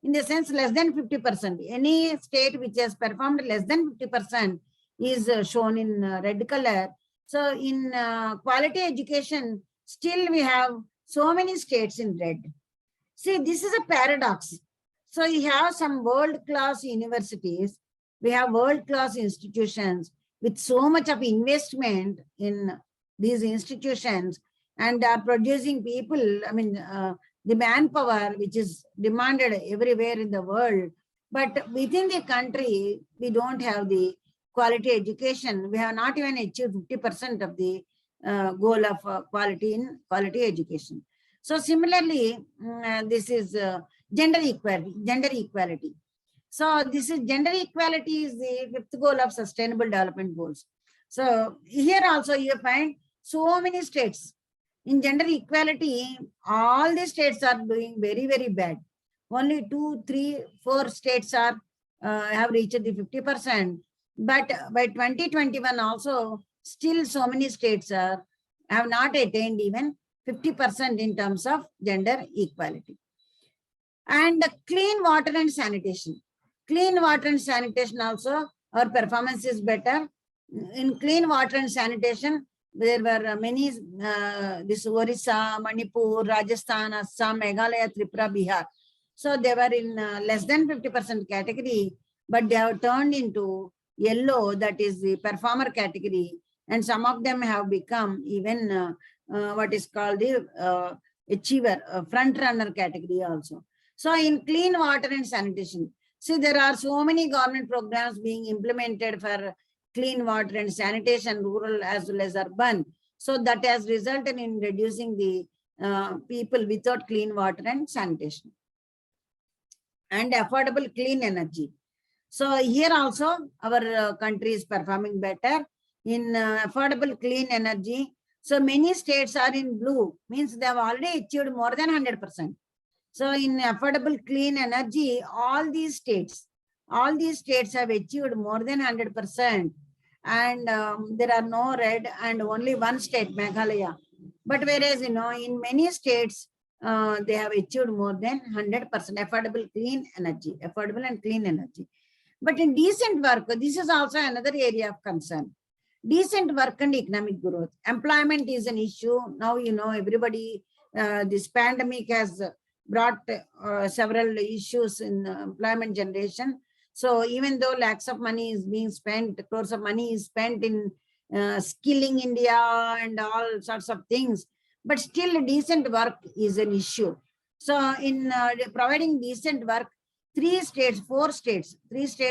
In the sense, less than 50%. Any state which has performed less than 50% is shown in red color. So in quality education, still we have so many states in red. See, this is a paradox. So you have some world-class universities, we have world-class institutions with so much of investment in these institutions, and are producing people, the manpower which is demanded everywhere in the world. But within the country, we don't have the quality education. We have not even achieved 50% of the goal of quality in quality education. So similarly, this is gender equality. So this is gender equality is the 5th goal of Sustainable Development Goals. So here also you find so many states. In gender equality, all the states are doing very, very bad. Only 2, 3, 4 states are have reached the 50%. But by 2021 also, still so many states have not attained even 50% in terms of gender equality. And clean water and sanitation. Clean water and sanitation also, our performance is better. In clean water and sanitation, there were many, this Orissa, Manipur, Rajasthan, Assam, Meghalaya, Tripura, Bihar. So they were in less than 50% category, but they have turned into yellow, that is the performer category. And some of them have become even what is called the achiever, front runner category also. So in clean water and sanitation, See, there are so many government programs being implemented for clean water and sanitation, rural as well as urban. So that has resulted in reducing the people without clean water and sanitation. And affordable clean energy. So here also our country is performing better in affordable clean energy. So many states are in blue, means they have already achieved more than 100%. So in affordable clean energy, all these states have achieved more than 100%. And there are no red and only one state, Meghalaya. But whereas, in many states, they have achieved more than 100% affordable clean energy, affordable and clean energy. But in decent work, this is also another area of concern. Decent work and economic growth. Employment is an issue. Now, everybody, this pandemic has brought several issues in employment generation. So even though lakhs of money is being spent, crores of money is spent in skilling India and all sorts of things, but still decent work is an issue. So in providing decent work, 3 states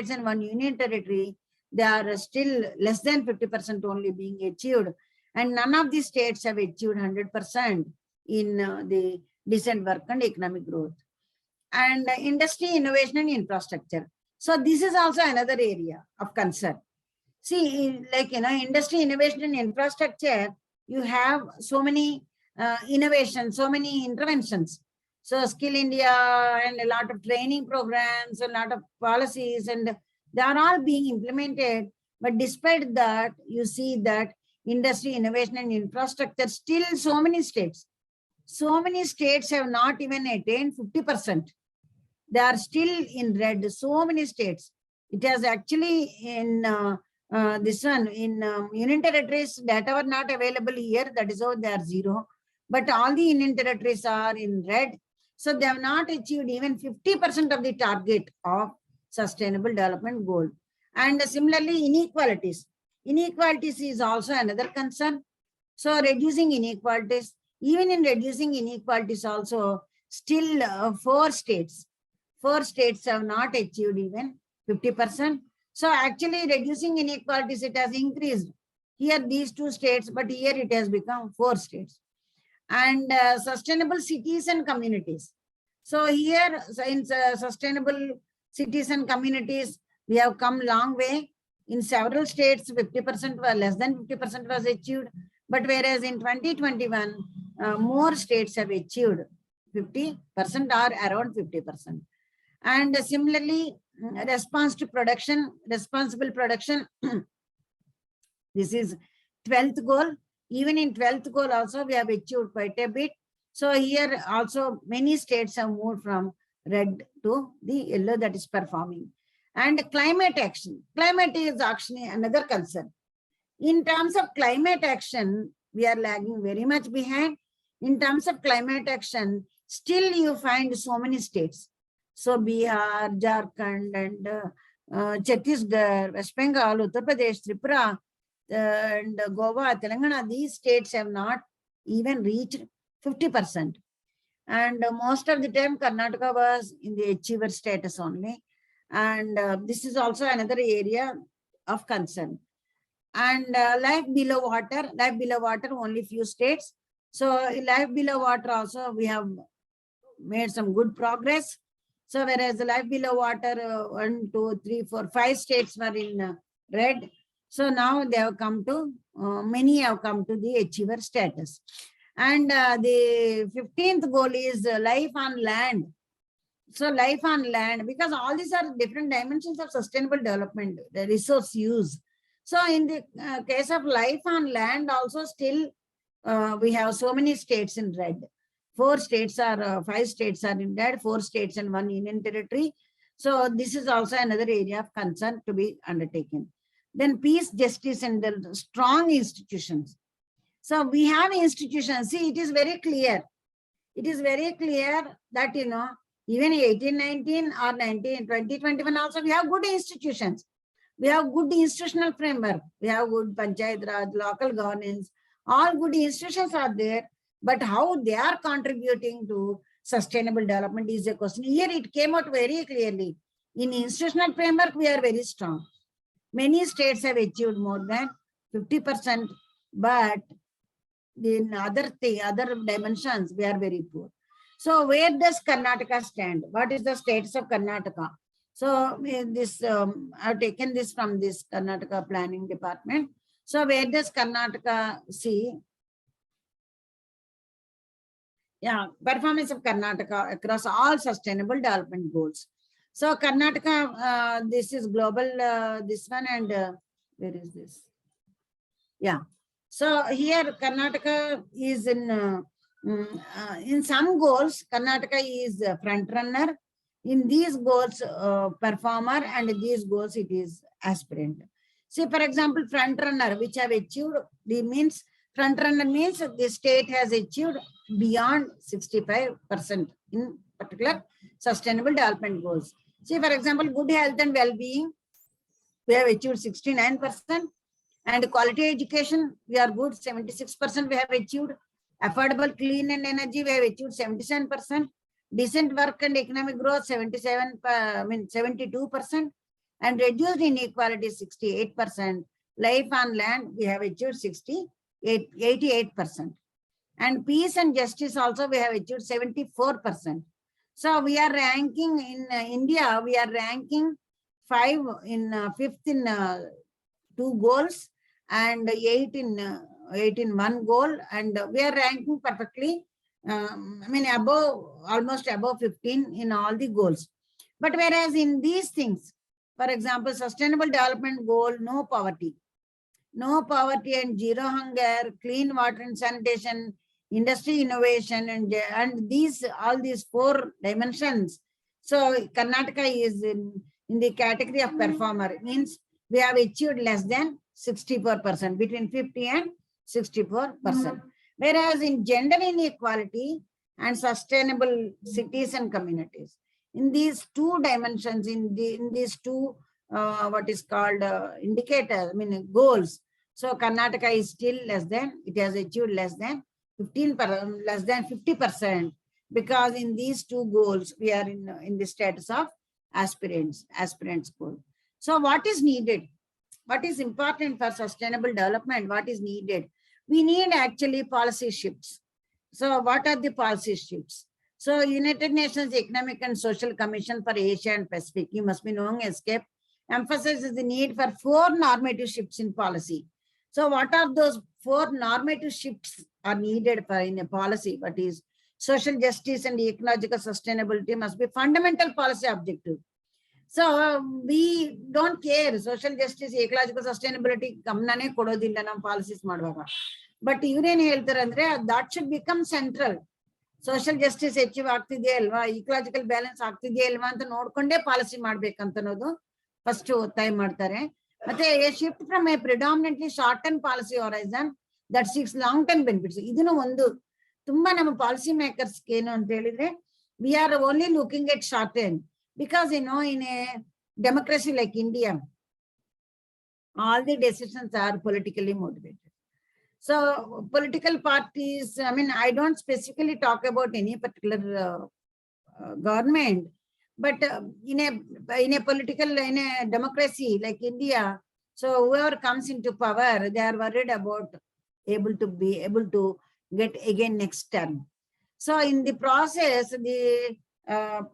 and 1 union territory, they are still less than 50% only being achieved. And none of these states have achieved 100% in the decent work and economic growth. And industry, innovation and infrastructure. So this is also another area of concern. See, like, industry, innovation and infrastructure, you have so many innovations, so many interventions. So Skill India and a lot of training programs, a lot of policies, and they are all being implemented. But despite that, you see that industry, innovation and infrastructure, still so many states have not even attained 50%. They are still in red, so many states. It has actually in this one, in union territories, data were not available here. That is how they are 0. But all the union territories are in red. So they have not achieved even 50% of the target of sustainable development goal. And similarly, inequalities. Inequalities is also another concern. So reducing inequalities, even in reducing inequalities also, still 4 states have not achieved even 50%. So actually reducing inequalities, it has increased. Here these 2 states, but here it has become 4 states. And sustainable cities and communities. So here in sustainable cities and communities, we have come long way. In several states, 50% were less than 50% was achieved. But whereas in 2021, more states have achieved 50% or around 50%. And similarly, responsible production. This is 12th goal. Even in 12th goal also, we have achieved quite a bit. So here also many states have moved from red to the yellow, that is performing. And climate action. Climate is actually another concern. In terms of climate action, we are lagging very much behind. In terms of climate action, still you find so many states. So Bihar, Jharkhand, and Chhattisgarh, West Bengal, Uttar Pradesh, Tripura, and Goa, Telangana, these states have not even reached 50%. And most of the time, Karnataka was in the achiever status only. And this is also another area of concern. And life below water, only few states. So life below water also, we have made some good progress. So whereas the life below water, 1, 2, 3, 4, 5 states were in red. So now they have come to, many have come to the achiever status. And the 15th goal is life on land. So life on land, because all these are different dimensions of sustainable development, the resource use. So in the case of life on land also, still we have so many states in red. 5 states are in red, 4 states and 1 union territory. So this is also another area of concern to be undertaken. Then peace, justice, and the strong institutions. So we have institutions. See, it is very clear. It is very clear that, even 1819 or 2021 also, we have good institutions. We have good institutional framework. We have good Panchayat Raj, local governance. All good institutions are there. But how they are contributing to sustainable development is a question. Here it came out very clearly. In institutional framework, we are very strong. Many states have achieved more than 50%, but in other dimensions, we are very poor. So where does Karnataka stand? What is the status of Karnataka? So this I've taken this from this Karnataka Planning Department. So where does Karnataka see? Yeah, performance of Karnataka across all sustainable development goals. So Karnataka, this is global, this one, and where is this? Yeah. So here Karnataka is in some goals, Karnataka is a front runner. In these goals, performer, and in these goals, it is aspirant. See, for example, front runner, which have achieved, front runner means the state has achieved beyond 65% in particular sustainable development goals. See, for example, good health and well-being, we have achieved 69%. And quality education, we are good, 76% we have achieved. Affordable, clean and energy, we have achieved 77%. Decent work and economic growth, 72%. And reduced inequality, 68%. Life on land, we have achieved 88%. And peace and justice also, we have achieved 74%. So we are ranking in India, we are ranking fifth in 2 goals and 8 in 1 goal, and we are ranking perfectly, almost above 15 in all the goals. But whereas in these things, for example, sustainable development goal, no poverty and zero hunger, clean water and sanitation, industry innovation, and all these 4 dimensions. So Karnataka is in the category of performer. It means we have achieved less than 64%, between 50 and 64%. Whereas in gender inequality and sustainable cities and communities, in these 2 dimensions, in these 2 what is called indicators, goals. So Karnataka is still less than, it has achieved less than 50%, because in these 2 goals, we are in the status of aspirants goal. So what is needed? What is important for sustainable development? What is needed? We need actually policy shifts. So what are the policy shifts? So United Nations Economic and Social Commission for Asia and Pacific, you must be knowing ESCAPE, emphasizes the need for 4 normative shifts in policy. So what are those 4 normative shifts are needed for in a policy? What is social justice and ecological sustainability must be fundamental policy objective. So we don't care, social justice, ecological sustainability, gamnane kododilla nam policies ಮಾಡುವಾಗ. But ಇವರೇನು ಹೇಳ್ತಾರೆ ಅಂದ್ರೆ that should become central. Social justice achieve ಆಗ್ತಿದೆಯಾ ಅಲ್ವಾ, ecological balance ಆಗ್ತಿದೆಯಾ ಅಲ್ವಾ ಅಂತ ನೋಡ್ಕೊಂಡೇ policy ಮಾಡ್ಬೇಕಂತ ಅನ್ನೋದು first ಒತ್ತಾಯ ಮಾಡ್ತಾರೆ. ಮತ್ತೆ a shift from a predominantly short term policy horizon that seeks long term benefits. ಇದನ್ನು ಒಂದು ತುಂಬಾ ನಮ್ಮ ಪಾಲಿಸಿ ಮೇಕರ್ಸ್ ಏನು ಅಂತ ಹೇಳಿದ್ರೆ, we are only looking at short term. Because, in a democracy like India, all the decisions are politically motivated. So political parties, I don't specifically talk about any particular government, but in a democracy like India, so whoever comes into power, they are worried about able to get again next term. So in the process, the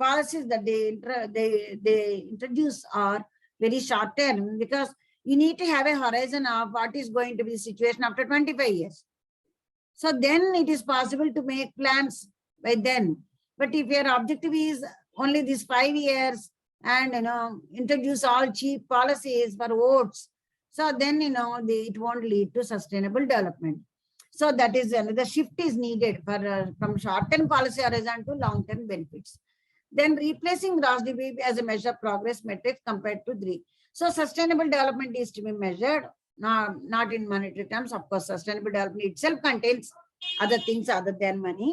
policies that they introduce are very short term, because you need to have a horizon of what is going to be the situation after 25 years. So then it is possible to make plans by then. But if your objective is only these 5 years and introduce all cheap policies for votes, so then it won't lead to sustainable development. So that is another shift is needed for from short-term policy horizon to long-term benefits. Then replacing gross GDP as a measure of progress metrics compared to 3. So sustainable development is to be measured, not in monetary terms. Of course, sustainable development itself contains other things other than money.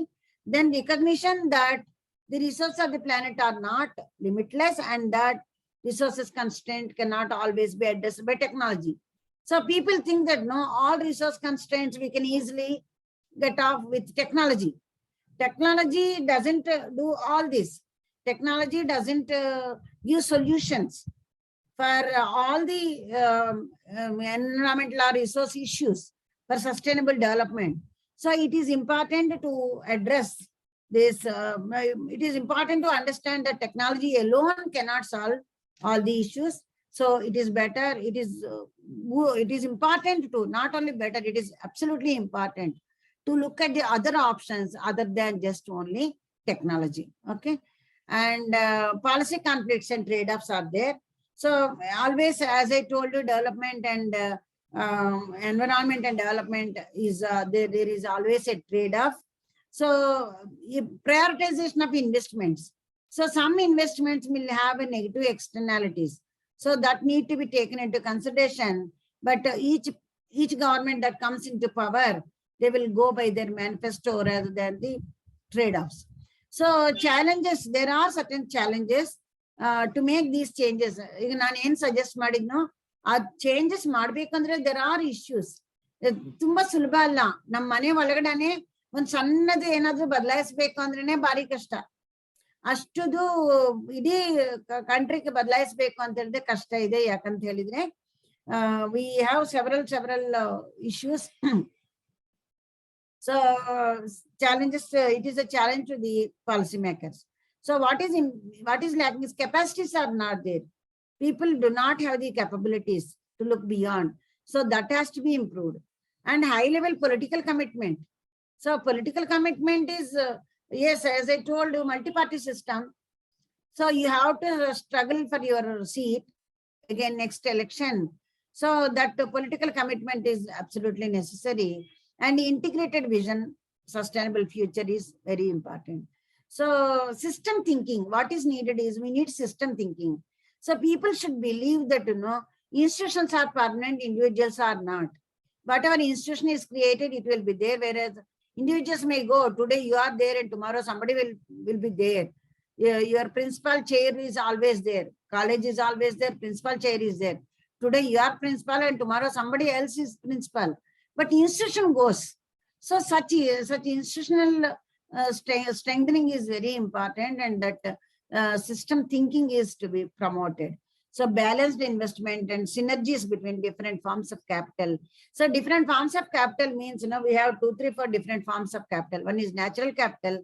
Then recognition that the resources of the planet are not limitless, and that resources constraint cannot always be addressed by technology. So people think that all resource constraints we can easily get off with technology. Technology doesn't do all this. Technology doesn't give solutions for all the environmental or resource issues for sustainable development. So it is important to address this. It is important to understand that technology alone cannot solve all the issues. So it is better, it is important to, not only better, it is absolutely important to look at the other options other than just only technology. Okay. And policy conflicts and trade-offs are there. So always, as I told you, development and environment and development is there is always a trade-off. So prioritization of investments. So some investments will have a negative externalities. So that need to be taken into consideration. But each government that comes into power, they will go by their manifesto rather than the trade-offs. So challenges, there are certain challenges to make these changes. Even I suggest madidno, changes madbekandre there are issues. Tumba sulabha alla. Nam mane olagadane ಒಂದು ಸಣ್ಣದು ಏನಾದ್ರೂ ಬದಲಾಯಿಸಬೇಕು ಅಂದ್ರೇನೆ ಭಾರಿ ಕಷ್ಟ. ಅಷ್ಟುದು ಇಡೀ ಕಂಟ್ರಿಗೆ ಬದಲಾಯಿಸಬೇಕು ಅಂತ ಹೇಳಿದ್ರೆ ಕಷ್ಟ ಇದೆ. ಯಾಕಂತ ಹೇಳಿದ್ರೆ we have several issues. So challenges, it is a challenge to the policymakers. So what is lacking is capacities are not there. People do not have the capabilities to look beyond. So that has to be improved. And high level political commitment. So political commitment is, yes, as I told you, multi-party system. So you have to struggle for your seat again next election. So that political commitment is absolutely necessary. And integrated vision, sustainable future is very important. So system thinking, what is needed is we need system thinking. So people should believe that, institutions are permanent, individuals are not. Whatever institution is created, it will be there, whereas individuals may go. Today you are there and tomorrow somebody will be there. Your principal chair is always there. College is always there. Principal chair is there. Today you are principal and tomorrow somebody else is principal. But institution goes. So such institutional strengthening is very important, and that system thinking is to be promoted. So balanced investment and synergies between different forms of capital. So different forms of capital means, we have 2, 3, 4 different forms of capital. One is natural capital,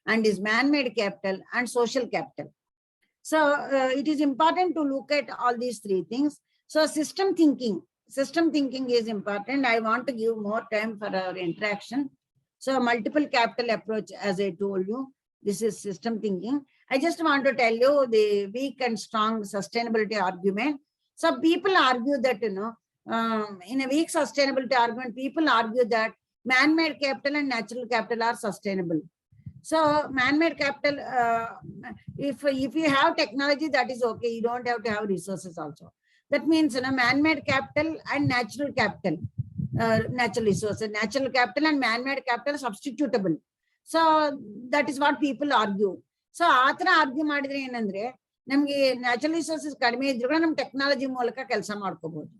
and is man-made capital, and social capital. So it is important to look at all these three things. So system thinking is important. I want to give more time for our interaction. So multiple capital approach, as I told you, this is system thinking. I just want to tell you the weak and strong sustainability argument. So people argue that, in a weak sustainability argument, people argue that man-made capital and natural capital are sustainable. So man-made capital, if you have technology, that is okay. You don't have to have resources also. That means, man-made capital and natural capital, natural resources, natural capital and man-made capital substitutable. So that is what people argue. So ಆತರ argue ಮಾಡಿದ್ರೆ ಏನಂದ್ರೆ ನಮ್ಗೆ natural resources ಕಡಿಮೆ ಇದ್ರು ಕೂಡ ನಮ್ technology ಮೂಲಕ ಕೆಲಸ ಮಾಡ್ಕೋಬಹುದು.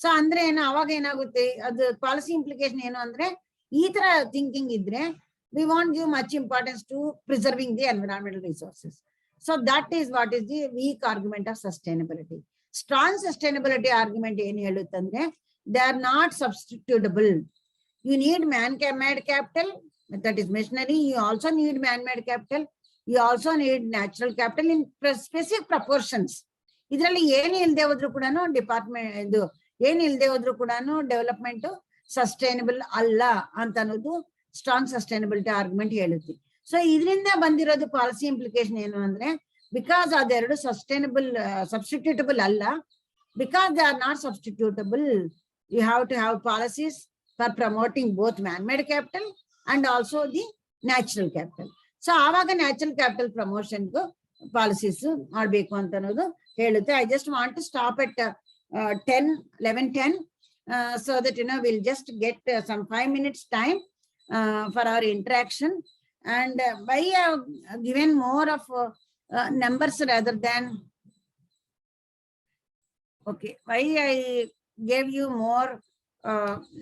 ಸೊ ಅಂದ್ರೆ ಏನು, ಅವಾಗ ಏನಾಗುತ್ತೆ, ಅದು ಪಾಲಿಸಿ ಇಂಪ್ಲಿಕೇಶನ್ ಏನು ಅಂದ್ರೆ, ಈ ತರ ಥಿಂಕಿಂಗ್ ಇದ್ರೆ we won't give much importance to preserving the environmental resources. So that is what is the weak argument of sustainability. Strong sustainability argument ಏನು ಹೇಳುತ್ತಂದ್ರೆ, they are not substitutable. You need man-made capital, that is machinery. You also need man-made capital. You also need natural capital in specific proportions. ಇದರಲ್ಲಿ ಏನು ಇಲ್ಲದೆ ಹೋದ್ರು ಕೂಡ department ಇದು ಏನು ಇಲ್ಲದೆ ಹೋದ್ರು ಕೂಡ ಡೆವಲಪ್ಮೆಂಟ್ ಸಸ್ಟೈನಬಲ್ ಅಲ್ಲ ಅಂತ ಅನ್ನೋದು ಸ್ಟ್ರಾಂಗ್ ಸಸ್ಟೈನಬಿಲಿಟಿ ಆರ್ಗ್ಯುಮೆಂಟ್ ಹೇಳುತ್ತೆ. ಸೊ ಇದರಿಂದ ಬಂದಿರೋದು ಪಾಲಿಸಿ ಇಂಪ್ಲಿಕೇಶನ್ ಏನು ಅಂದ್ರೆ, ಬಿಕಾಸ್ ಅದೆರಡು ಸಸ್ಟೈನಬಲ್ ಸಬ್ಸ್ಟಿಟ್ಯೂಟಬಲ್ ಅಲ್ಲ, because they are not substitutable, you have to have policies for promoting both man made capital and also the natural capital. So ಆವಾಗ ನ್ಯಾಚುರಲ್ ಕ್ಯಾಪಿಟಲ್ ಪ್ರಮೋಷನ್ಗೂ policies ಮಾಡಬೇಕು ಅಂತ ಅನ್ನೋದು ಹೇಳುತ್ತೆ. I just want to stop at 11:10 so that we'll just get some 5 minutes time for our interaction. And why I have given more of numbers rather than, okay, why I gave you more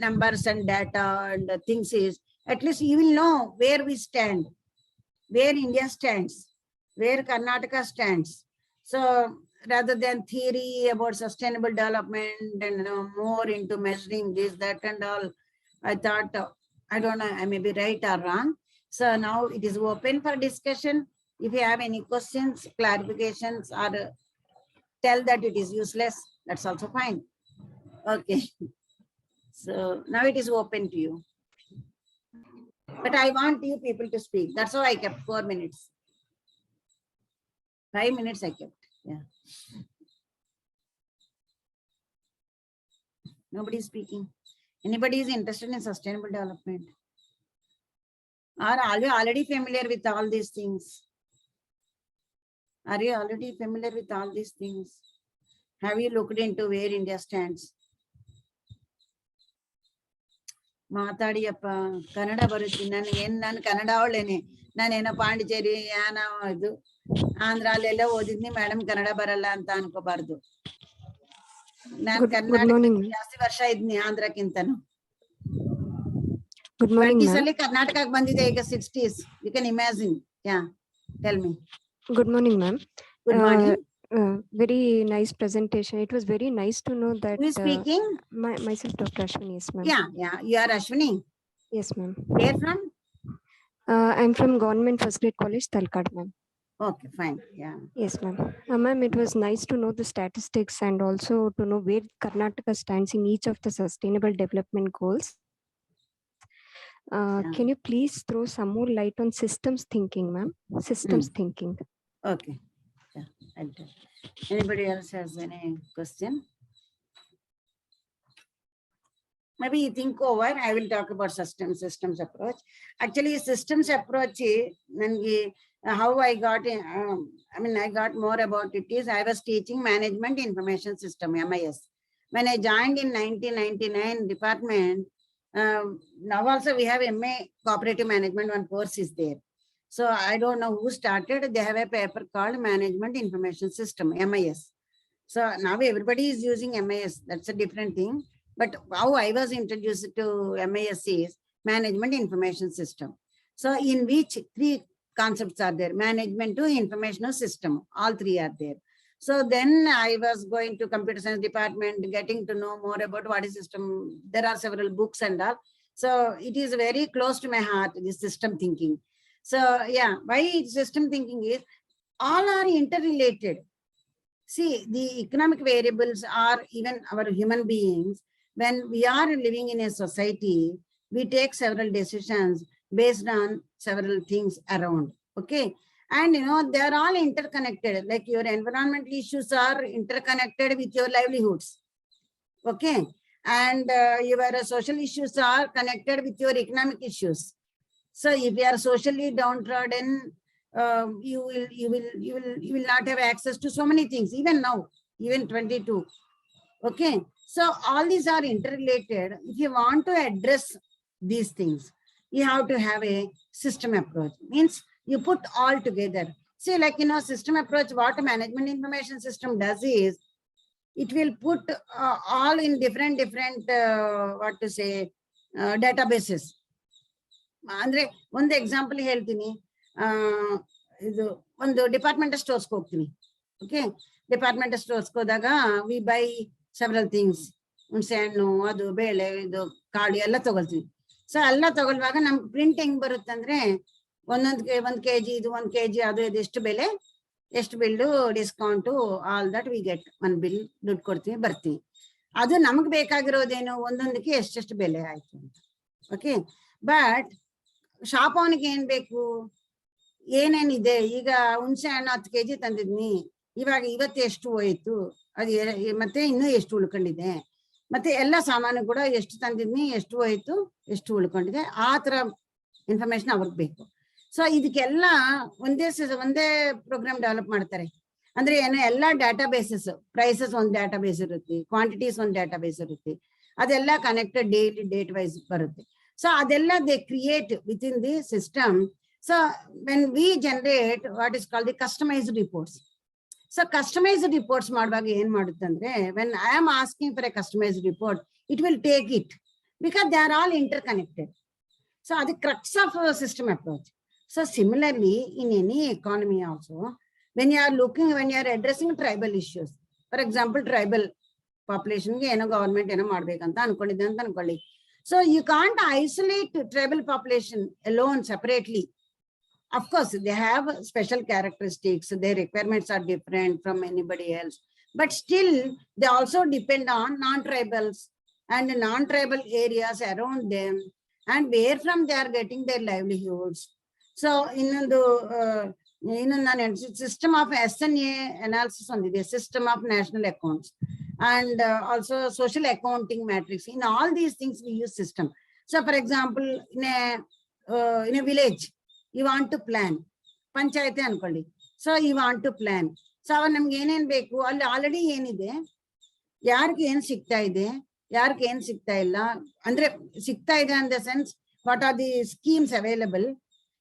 numbers and data and things is, at least you will know where we stand, where India stands, where Karnataka stands. So rather than theory about sustainable development and more into measuring this, that and all, I thought, I don't know, I may be right or wrong. So now it is open for discussion. If you have any questions, clarifications, or tell that it is useless, that's also fine. Okay. So now it is open to you. But I want you people to speak. That's why I kept 4 minutes. 5 minutes I kept. Yeah. Nobody is speaking. Anybody is interested in sustainable development? Are you already familiar with all these things? Are you already familiar with all these things? Have you looked into where India stands? ಮಾತಾಡಿಯಪ್ಪ ಕನ್ನಡ ಬರುತ್ತೆ ನಾನು ಕನ್ನಡ ಅವಳೇನೆ ನಾನೇನೋ ಪಾಂಡಿಚೇರಿ ಏನೋ ಇದು ಆಂಧ್ರ ಅಲ್ಲೆಲ್ಲ ಓದಿದ್ನಿ madam Kannada ಬರಲ್ಲ ಅಂತ ಅನ್ಕೋಬಾರ್ದು ನಾನು ಕರ್ನಾಟಕ ಜಾಸ್ತಿ ವರ್ಷ ಇದ್ನಿ ಆಂಧ್ರಕ್ಕಿಂತನೂ Good morning, 20s ಅಲ್ಲಿ ಕರ್ನಾಟಕಕ್ಕೆ ಬಂದಿದೆ ಈಗ 60s. You can imagine. Yeah, tell me. Good morning, ma'am. Good morning. Very nice presentation. It was very nice to know that. Who is speaking? Myself, Dr. Ashwini, yes, ma'am. Yeah. You are Ashwini? Yes, ma'am. Where from? I'm from Government First Grade College, Talkad, ma'am. Okay, fine. Yeah. Yes, ma'am. Ma'am, it was nice to know the statistics and also to know where Karnataka stands in each of the sustainable development goals. Can you please throw some more light on systems thinking, ma'am? Systems thinking. Okay. Yeah, I'll tell. Anybody else has any question? Maybe you think over. I will talk about systems approach. Actually, systems approach, how I got in, I got more about it is I was teaching management information system, MIS. When I joined in 1999 department, now also we have MA cooperative management, one course is there. So I don't know who started. They have a paper called management information system, MIS. So now everybody is using MIS. That's a different thing. But how I was introduced to MIS is management information system. So in which 3 concepts are there? Management to informational system. All 3 are there. So then I was going to computer science department, getting to know more about what is system. There are several books and all. So it is very close to my heart, this system thinking. So yeah, why system thinking is all are interrelated. See, the economic variables are even our human beings. When we are living in a society, we take several decisions based on several things around. Okay. And they are all interconnected. Like your environmental issues are interconnected with your livelihoods. Okay. And your social issues are connected with your economic issues. So if you are socially downtrodden, you will not have access to so many things. Even now, even 22. Okay. So all these are interrelated. If you want to address these things, you have to have a system approach. Means you put all together. See, like, system approach, what a management information system does is, it will put all in different, databases. Andre, one example ಹೇಳ್ತೀನಿ, ಇದು ಒಂದು departmental ಸ್ಟೋರ್ಸ್ಗೆ ಹೋಗ್ತೀನಿ. Okay, departmental ಸ್ಟೋರ್ಸ್ಗೆ ಹೋದಾಗ V by several things. ಹುಣಸೆ ಹಣ್ಣು, ಅದು ಬೇಳೆ, ಇದು ಕಾಳು ಎಲ್ಲ ತಗೊಳ್ತೀವಿ. ಸೊ ಎಲ್ಲ ತಗೊಳ್ಳುವಾಗ ನಮ್ಗೆ ಪ್ರಿಂಟ್ ಹೆಂಗ್ ಬರುತ್ತಂದ್ರೆ ಒಂದೊಂದು 1 kg ಇದು 1 kg ಅದು ಇದು ಎಷ್ಟು ಬೆಲೆ, ಎಷ್ಟು build, discount, all that we get. ಒಂದು ಬಿಲ್ ದುಡ್ಡು ಕೊಡ್ತೀವಿ, ಬರ್ತೀವಿ. ಅದು ನಮ್ಗೆ ಬೇಕಾಗಿರೋದೇನು, ಒಂದೊಂದಕ್ಕೆ ಎಷ್ಟೆಷ್ಟು ಬೆಲೆ ಆಯ್ತು ಅಂತ. ಓಕೆ, ಬಟ್ ಶಾಪ್ ಅವನಿಗೆ ಏನ್ ಬೇಕು, ಏನೇನಿದೆ, ಈಗ ಹುಣಸೆ ಹಣ್ಣು 10 kg ತಂದಿದ್ನಿ, ಇವಾಗ ಇವತ್ತು ಎಷ್ಟು ಹೋಯ್ತು, ಅದು ಮತ್ತೆ ಇನ್ನೂ ಎಷ್ಟು ಉಳ್ಕೊಂಡಿದೆ, ಮತ್ತೆ ಎಲ್ಲ ಸಾಮಾನು ಕೂಡ ಎಷ್ಟು ತಂದಿದ್ನಿ, ಎಷ್ಟು ಹೋಯ್ತು, ಎಷ್ಟು ಉಳ್ಕೊಂಡಿದೆ, ಆ ತರ ಇನ್ಫಾರ್ಮೇಶನ್ ಅವ್ರಿಗೆ ಬೇಕು. ಸೊ ಇದಕ್ಕೆಲ್ಲ ಒಂದೇ ಪ್ರೋಗ್ರಾಮ್ ಡೆವಲಪ್ ಮಾಡ್ತಾರೆ. ಅಂದ್ರೆ ಏನೋ ಎಲ್ಲ ಡಾಟಾ ಬೇಸಸ್, ಪ್ರೈಸಸ್ ಒಂದು ಡಾಟಾ ಬೇಸ್ ಇರುತ್ತೆ, ಕ್ವಾಂಟಿಟೀಸ್ ಒಂದು ಡಾಟಾ ಬೇಸ್ ಇರುತ್ತೆ, ಅದೆಲ್ಲ ಕನೆಕ್ಟೆಡ್ ಡೈಲಿ ಡೇಟ್ ವೈಸ್ ಬರುತ್ತೆ. ಸೊ ಅದೆಲ್ಲ they create with in the system. So when we generate what is called the customised reports. So customised reports ಮಾಡುವಾಗ ಏನ್ ಮಾಡುತ್ತೆ ಅಂದ್ರೆ, when I am asking for A customised report, it will take it because they are all inter connected. So the crux of our system approach. So similarly, in any economy also, when you are addressing tribal issues. For example, tribal population ge eno government eno madbekanta ankonide anta ankolli. So you can't isolate tribal population alone separately. Of course, they have special characteristics. Their requirements are different from anybody else. But still, they also depend on non-tribals and non-tribal areas around them and where from they are getting their livelihoods. So, in the system of SNA analysis on the system of national accounts and also social accounting matrix. In all these things, we use system. So, for example, in a village, you want to plan. Panchayati ankolli. So you want to plan. So ನಮ್ಗೆ ಏನೇನ್ ಬೇಕು ಅಲ್ಲಿ already ಏನಿದೆ, ಯಾರಿಗೆ ಏನ್ ಸಿಗ್ತಾ ಇದೆ, ಯಾರಿಗೆ ಏನ್ ಸಿಗ್ತಾ ಇಲ್ಲ, ಅಂದ್ರೆ ಸಿಗ್ತಾ ಇದೆ in the sense what are the schemes available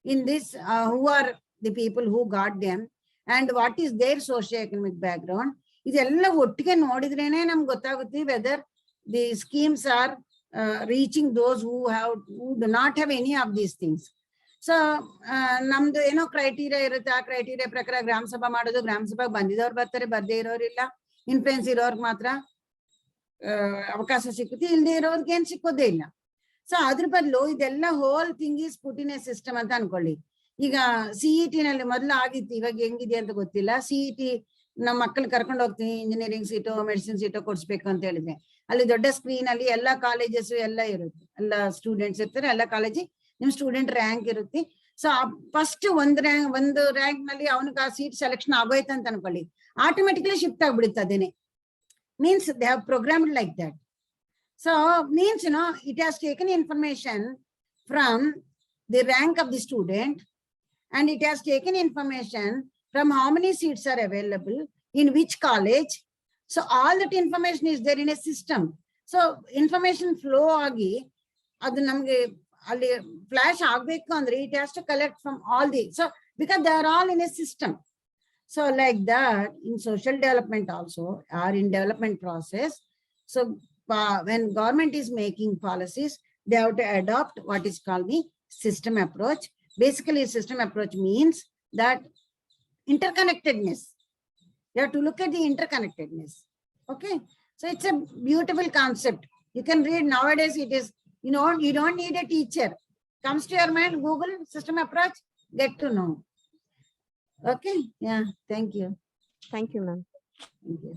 in this, who are the people who got them and what is their socio-economic background. ಇದೆಲ್ಲ ಒಟ್ಟಿಗೆ ನೋಡಿದ್ರೇನೆ ನಮ್ಗೆ ಗೊತ್ತಾಗುತ್ತೆ whether the schemes are reaching those who do not have any of these things. So ನಮ್ದು ಏನೋ criteria ಇರುತ್ತೆ, ಆ criteria ಪ್ರಕಾರ ಗ್ರಾಮ ಸಭಾ ಮಾಡೋದು, ಗ್ರಾಮ ಸಭಾಗ್ ಬಂದಿದವ್ರು ಬರ್ತಾರೆ, ಬರ್ದೇ ಇರೋರಿಲ್ಲ, ಇನ್ಫ್ಲೂಯೆನ್ಸ್ ಇರೋರ್ಗೆ ಮಾತ್ರ ಅವಕಾಶ ಸಿಕ್ಕುತ್ತೆ, ಇಲ್ಲದೆ ಇರೋರ್ಗೆ ಏನ್ ಸಿಕ್ಕೋದೇ ಇಲ್ಲ. ಸೊ ಅದ್ರ ಬದಲು ಇದೆಲ್ಲ whole thing is put in a system ಅಂತ ಅನ್ಕೊಳ್ಳಿ. ಈಗ CET ನಲ್ಲಿ ಮೊದಲು ಆಗಿತ್ತು, ಇವಾಗ ಹೆಂಗಿದೆ ಅಂತ ಗೊತ್ತಿಲ್ಲ. CET ನಮ್ಮ ಮಕ್ಕಳು ಕರ್ಕೊಂಡು ಹೋಗ್ತೀನಿ, ಇಂಜಿನಿಯರಿಂಗ್ ಸೀಟು ಮೆಡಿಸಿನ್ ಸೀಟು ಕೊಡ್ಸ್ಬೇಕು ಅಂತ ಹೇಳಿದ್ರೆ ಅಲ್ಲಿ ದೊಡ್ಡ ಸ್ಕ್ರೀನ್ ಅಲ್ಲಿ ಎಲ್ಲಾ ಕಾಲೇಜಸ್ ಎಲ್ಲ ಇರುತ್ತೆ, ಎಲ್ಲ ಸ್ಟೂಡೆಂಟ್ಸ್ ಇರ್ತಾರೆ, ಎಲ್ಲ ಕಾಲೇಜಿಗೆ ನಿಮ್ ಸ್ಟೂಡೆಂಟ್ ರ್ಯಾಂಕ್ ಇರುತ್ತೆ. ಸೊ ಫಸ್ಟ್ ಒಂದು ರ್ಯಾಂಕ್ ನಲ್ಲಿ ಅವನಿಗೆ ಆ ಸೀಟ್ ಸೆಲೆಕ್ಷನ್ ಆಗೋಯ್ತು ಅಂತ ಅನ್ಕೊಳ್ಳಿ, ಆಟೋಮೆಟಿಕ್ಲಿ ಶಿಫ್ಟ್ ಆಗ್ಬಿಡುತ್ತೆ ಅದೇನೆ. Means they have programmed like that. So means it has taken information from the rank of the student and it has taken information from how many seats are available in which college. So all that information is there in a system. So information flow agi adu namge alli flash agbeku andre it has to collect from all the, so because they are all in a system. So like that in social development also, or in development process, so when government is making policies, they have to adopt what is called the system approach. Basically, system approach means that interconnectedness. You have to look at the interconnectedness. Okay. So it's a beautiful concept. You can read nowadays. It is, you don't need a teacher. Comes to your mind, Google system approach, get to know. Okay. Yeah. Thank you. Thank you, ma'am. Thank you.